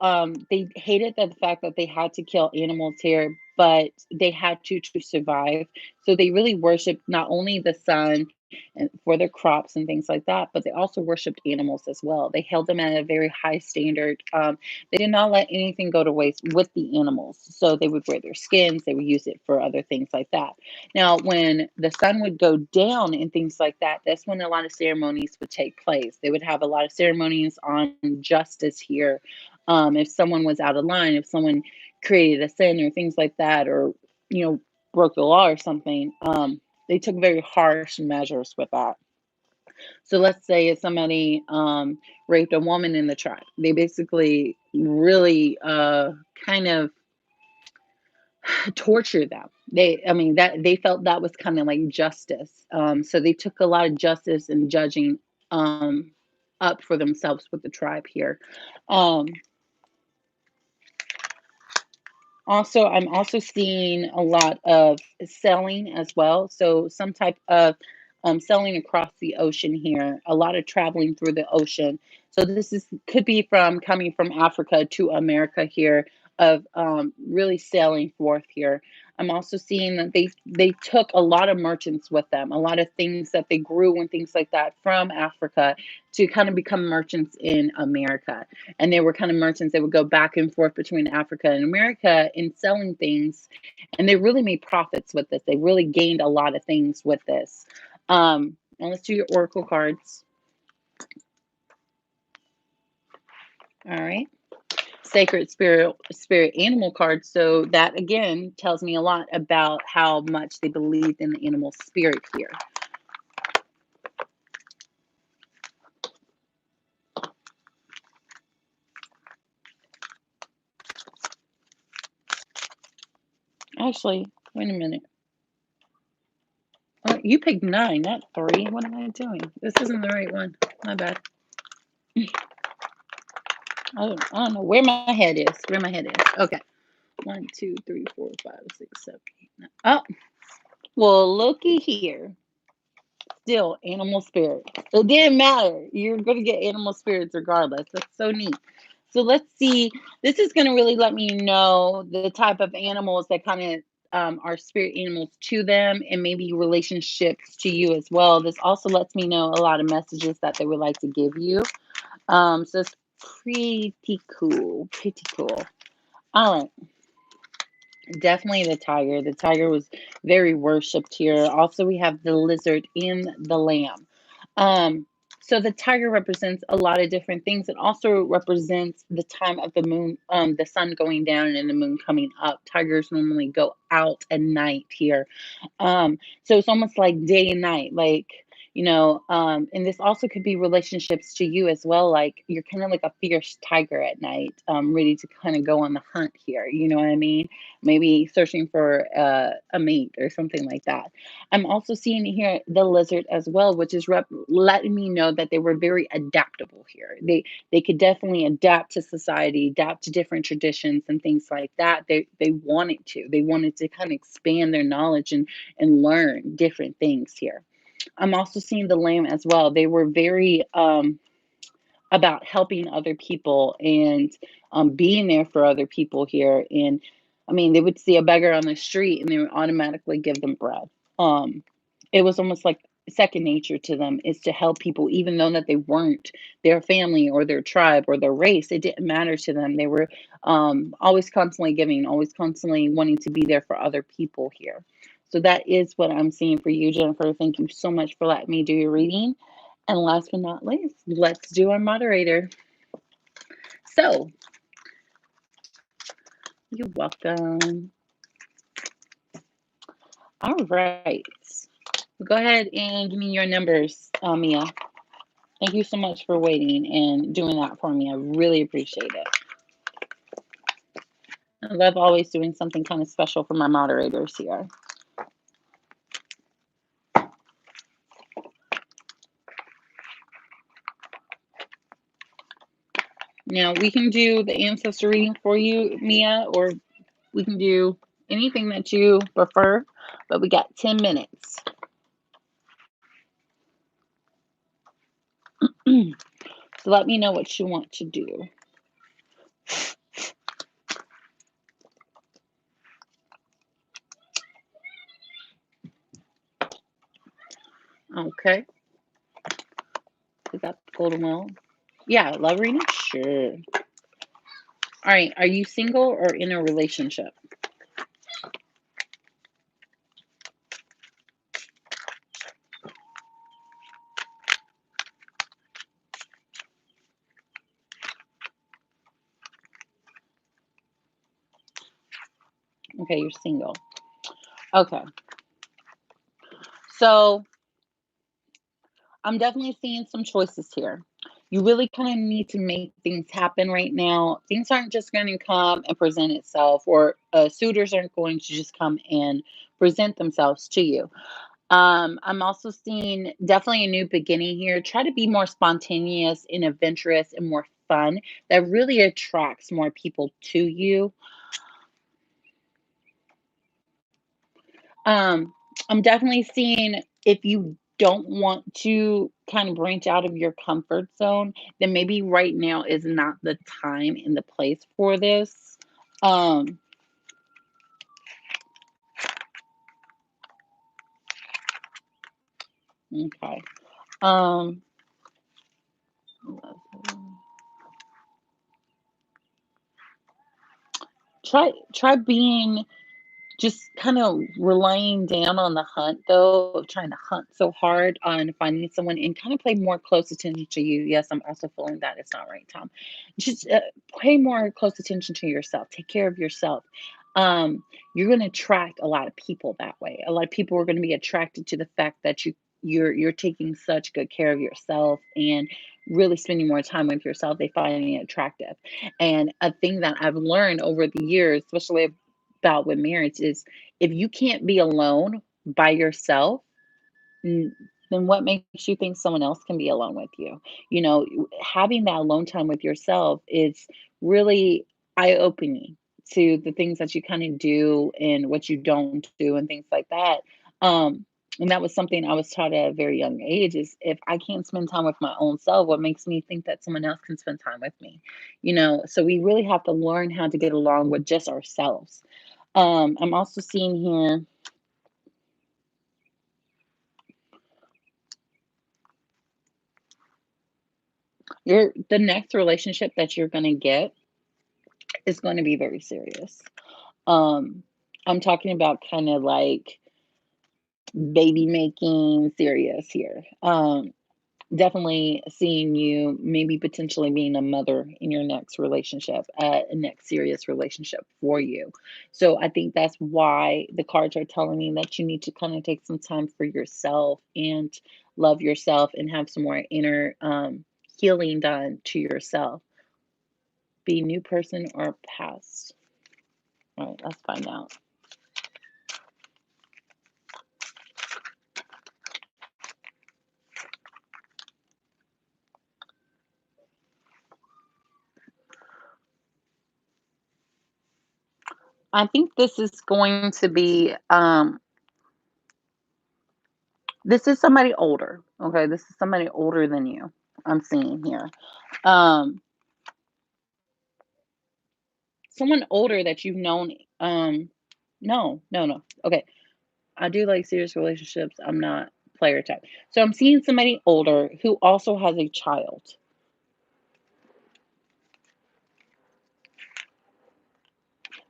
they hated the fact that they had to kill animals here, but they had to survive. So they really worshipped not only the sun and for their crops and things like that, but they also worshipped animals as well. They held them at a very high standard. They did not let anything go to waste with the animals. So they would wear their skins, they would use it for other things like that. Now, when the sun would go down and things like that, that's when a lot of ceremonies would take place. They would have a lot of ceremonies on justice here. If someone was out of line, if someone created a sin or things like that, or, you know, broke the law or something, they took very harsh measures with that. So let's say if somebody raped a woman in the tribe, they basically really kind of torture them. I mean, that they felt that was kind of like justice. So they took a lot of justice and judging um, up for themselves with the tribe here. Um, Also, I'm also seeing a lot of selling as well. So some type of selling across the ocean here. A lot of traveling through the ocean. So this is could be from coming from Africa to America here of really sailing forth here. I'm also seeing that they took a lot of merchants with them, a lot of things that they grew and things like that from Africa to kind of become merchants in America, and they were kind of merchants. They would go back and forth between Africa and America in selling things, and they really made profits with this. They really gained a lot of things with this. And let's do your oracle cards. All right, sacred spirit animal card. So that again tells me a lot about how much they believed in the animal spirit here. Actually, wait a minute. Oh, you picked 9, not 3. What am I doing? This isn't the right one. My bad. I don't know where my head is. Where my head is. Okay. 1, 2, 3, 4, 5, 6, 7, 8, 9. Oh, well, looky here. Still animal spirit. It didn't matter. You're going to get animal spirits regardless. That's so neat. So let's see. This is going to really let me know the type of animals that kind of are spirit animals to them, and maybe relationships to you as well. This also lets me know a lot of messages that they would like to give you. So it's pretty cool. Pretty cool. All right. Definitely the tiger. The tiger was very worshipped here. Also, we have the lizard and the lamb. Um, so the tiger represents a lot of different things. It also represents the time of the moon, the sun going down and the moon coming up. Tigers normally go out at night here. So it's almost like day and night. Like And this also could be relationships to you as well. Like you're kind of like a fierce tiger at night, ready to kind of go on the hunt here. You know what I mean? Maybe searching for a mate or something like that. I'm also seeing here the lizard as well, which is letting me know that they were very adaptable here. They could definitely adapt to society, adapt to different traditions and things like that. They wanted to. They wanted to kind of expand their knowledge and learn different things here. I'm also seeing the lamb as well. They were very about helping other people and being there for other people here. And I mean, they would see a beggar on the street and they would automatically give them bread. Um, it was almost like second nature to them is to help people, even though that they weren't their family or their tribe or their race. It didn't matter to them. They were always constantly giving, always constantly wanting to be there for other people here. So that is what I'm seeing for you, Jennifer. Thank you so much for letting me do your reading. And last but not least, let's do our moderator. So, you're welcome. All right. Go ahead and give me your numbers, Mia. Thank you so much for waiting and doing that for me. I really appreciate it. I love always doing something kind of special for my moderators here. Now, we can do the ancestor reading for you, Mia, or we can do anything that you prefer, but we got 10 minutes. So let me know what you want to do. Okay. Is that golden well? Yeah, love reading? Sure. All right. Are you single or in a relationship? Okay, you're single. Okay. So I'm definitely seeing some choices here. You really kind of need to make things happen right now. Things aren't just going to come and present itself, or suitors aren't going to just come and present themselves to you. I'm also seeing definitely a new beginning here. Try to be more spontaneous and adventurous and more fun. That really attracts more people to you. Um, I'm definitely seeing if you don't want to kind of branch out of your comfort zone, then maybe right now is not the time and the place for this. Um, okay. Um, try being just kind of relying down on the hunt, though, of trying to hunt so hard on finding someone and kind of pay more close attention to you. Yes, I'm also feeling that it's not right, Tom. Just pay more close attention to yourself. Take care of yourself. You're going to attract a lot of people that way. A lot of people are going to be attracted to the fact that you're taking such good care of yourself and really spending more time with yourself. They find it attractive. And a thing that I've learned over the years, especially about with marriage is if you can't be alone by yourself, n- then what makes you think someone else can be alone with you? Having that alone time with yourself is really eye opening to the things that you kind of do and what you don't do and things like that. Um, and that was something I was taught at a very young age is if I can't spend time with my own self, what makes me think that someone else can spend time with me? So we really have to learn how to get along with just ourselves. I'm also seeing here the next relationship that you're gonna get is gonna be very serious. Um, I'm talking about kind of like baby making serious here. Definitely seeing you maybe potentially being a mother in your next relationship, a next serious relationship for you. So I think that's why the cards are telling me that you need to kind of take some time for yourself and love yourself and have some more inner healing done to yourself. Be new person or past. All right, let's find out. I think this is going to be this is somebody older. Okay, this is somebody older than you. I'm seeing here. Um Someone older that you've known. No, no, no. Okay. I do like serious relationships. I'm not player type. So I'm seeing somebody older who also has a child,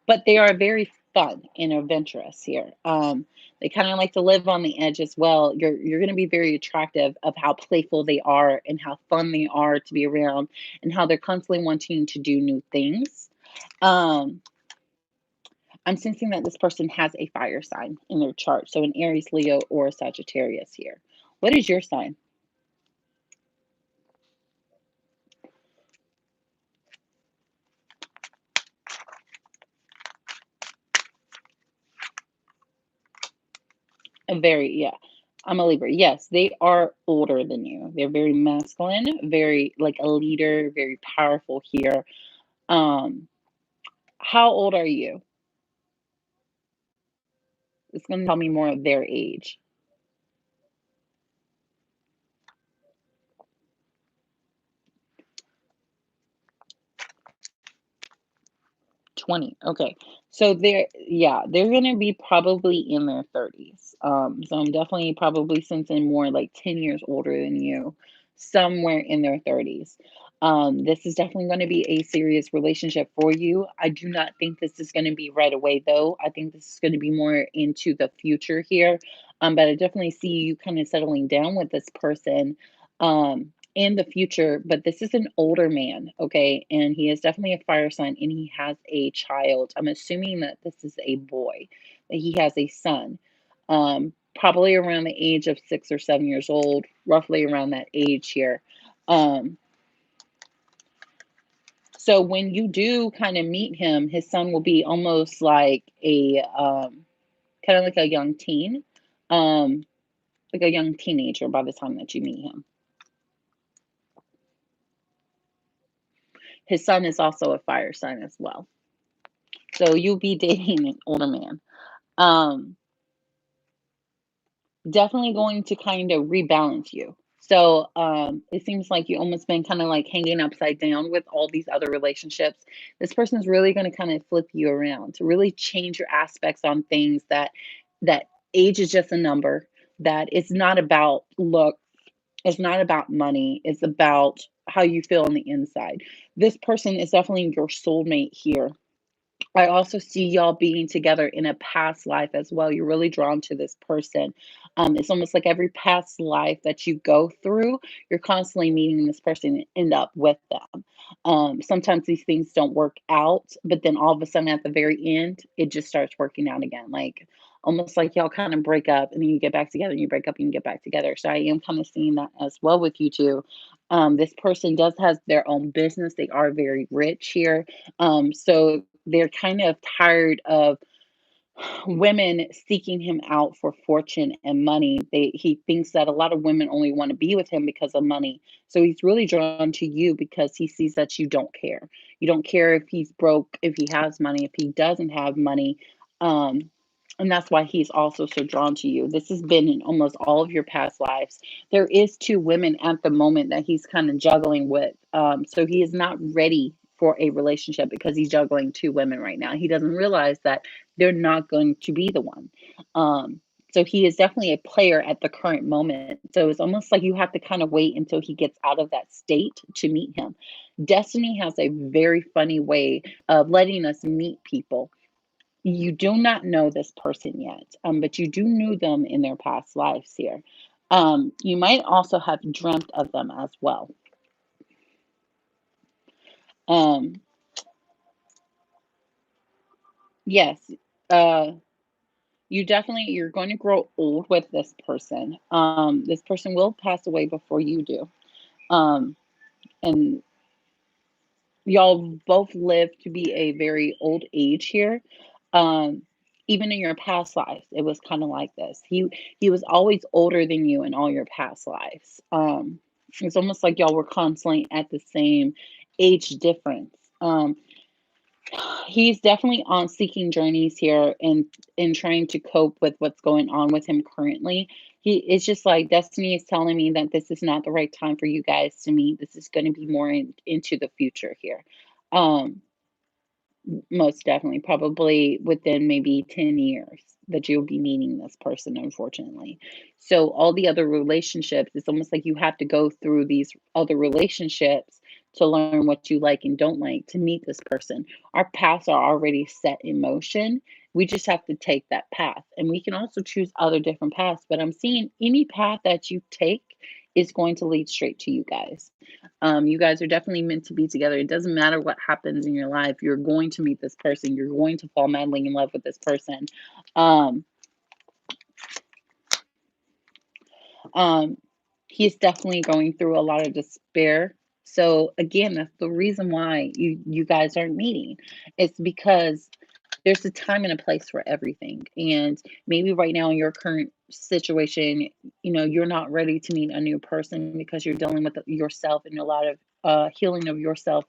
but they are very fun and adventurous here. They kind of like to live on the edge as well. You're going to be very attractive of how playful they are and how fun they are to be around and how they're constantly wanting to do new things. Um, I'm sensing that this person has a fire sign in their chart, so an Aries, Leo, or a Sagittarius here. What is your sign? A very, yeah. I'm a Libra. Yes, they are older than you. They're very masculine, very like a leader, very powerful here. Um, how old are you? It's going to tell me more of their age. 20. Okay. So they're, yeah, they're going to be probably in their 30s. So I'm definitely probably sensing more like 10 years older than you, somewhere in their 30s. This is definitely going to be a serious relationship for you. I do not think this is going to be right away, though. I think this is going to be more into the future here. But I definitely see you kind of settling down with this person. In the future, but this is an older man, okay? And he is definitely a fire sign and he has a child. I'm assuming that this is a boy, that he has a son. Probably around the age of 6 or 7 years old, roughly around that age here. Um, so when you do kind of meet him, his son will be almost like a kind of like a young teen, um, like a young teenager by the time that you meet him. His son is also a fire sign as well. So you'll be dating an older man. Um, Definitely going to kind of rebalance you. So it seems like you almost been kind of like hanging upside down with all these other relationships. This person's really going to kind of flip you around to really change your aspects on things that age is just a number. That it's not about look. It's not about money. It's about how you feel on the inside. This person is definitely your soulmate here. I also see y'all being together in a past life as well. You're really drawn to this person. It's almost like every past life that you go through, you're constantly meeting this person and end up with them. Sometimes these things don't work out, but then all of a sudden at the very end, it just starts working out again. Like almost like y'all kind of break up and then you get back together and you break up and you get back together. So I am kind of seeing that as well with you two. This person does has their own business. They are very rich here. So they're kind of tired of women seeking him out for fortune and money. He thinks that a lot of women only want to be with him because of money. So he's really drawn to you because he sees that you don't care. You don't care if he's broke, if he has money, if he doesn't have money. Um, and that's why he's also so drawn to you. This has been in almost all of your past lives. There is two women at the moment that he's kind of juggling with. So he is not ready for a relationship because he's juggling two women right now. He doesn't realize that they're not going to be the one. Um, so he is definitely a player at the current moment. So it's almost like you have to kind of wait until he gets out of that state to meet him. Destiny has a very funny way of letting us meet people. You do not know this person yet, but you do know them in their past lives here. You might also have dreamt of them as well. Um, yes, uh, you're going to grow old with this person. This person will pass away before you do. Um, and y'all both live to be a very old age here. Um, Even in your past lives, it was kind of like this. He was always older than you in all your past lives. It's almost like y'all were constantly at the same age difference. He's definitely on seeking journeys here and trying to cope with what's going on with him currently. It's just like destiny is telling me that this is not the right time for you guys to meet. This is going to be more into the future here. Um, Most definitely, probably within maybe 10 years that you'll be meeting this person, unfortunately. So, all the other relationships, it's almost like you have to go through these other relationships to learn what you like and don't like to meet this person. Our paths are already set in motion. We just have to take that path. And we can also choose other different paths, but I'm seeing any path that you take is going to lead straight to you guys. You guys are definitely meant to be together. It doesn't matter what happens in your life. You're going to meet this person. You're going to fall madly in love with this person. Um, um, he's definitely going through a lot of despair. So again, that's the reason why you guys aren't meeting. It's because there's a time and a place for everything. And maybe right now in your current situation, you're not ready to meet a new person because you're dealing with yourself and a lot of healing of yourself.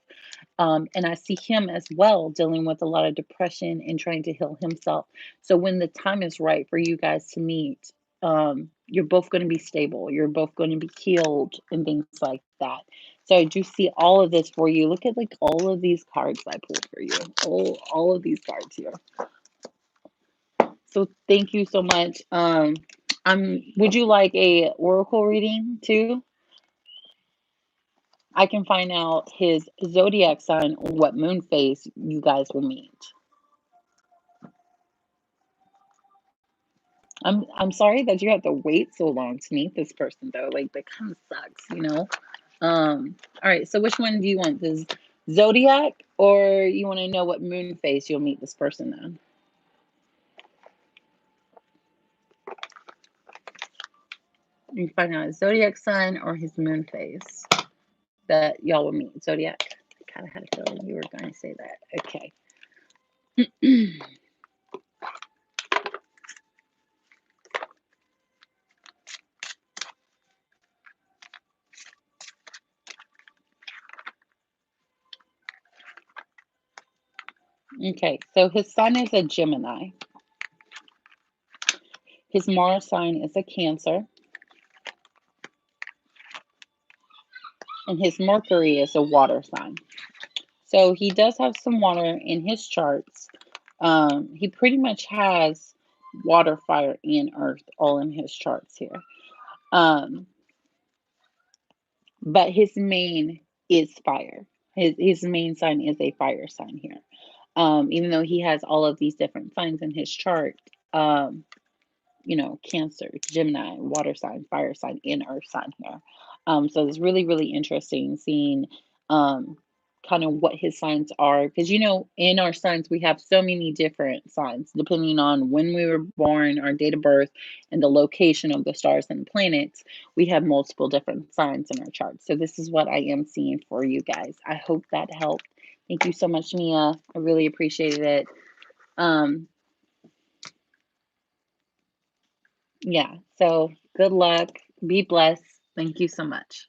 And I see him as well dealing with a lot of depression and trying to heal himself. So when the time is right for you guys to meet, you're both going to be stable. You're both going to be healed and things like that. So I do see all of this for you. Look at like all of these cards I pulled for you. All of these cards here. So thank you so much. Would you like a oracle reading too? I can find out his zodiac sign or what moon phase you guys will meet. I'm sorry that you have to wait so long to meet this person though. Like that kind of sucks. All right, so which one do you want? This zodiac or you want to know what moon phase you'll meet this person on? You can find out his zodiac sign or his moon phase that y'all will meet. Zodiac. I kind of had a feeling you were going to say that. Okay. Okay, so his sun is a Gemini. His Mars sign is a Cancer, and his Mercury is a water sign. So he does have some water in his charts. He pretty much has water, fire, and earth all in his charts here. Um, but his main is fire. His main sign is a fire sign here. Even though he has all of these different signs in his chart, Cancer, Gemini, water sign, fire sign, and earth sign here. So it's really, really interesting seeing kind of what his signs are. Because, in our signs, we have so many different signs depending on when we were born, our date of birth, and the location of the stars and planets. We have multiple different signs in our charts. So this is what I am seeing for you guys. I hope that helped. Thank you so much, Mia. I really appreciated it. Um, Yeah. So good luck. Be blessed. Thank you so much.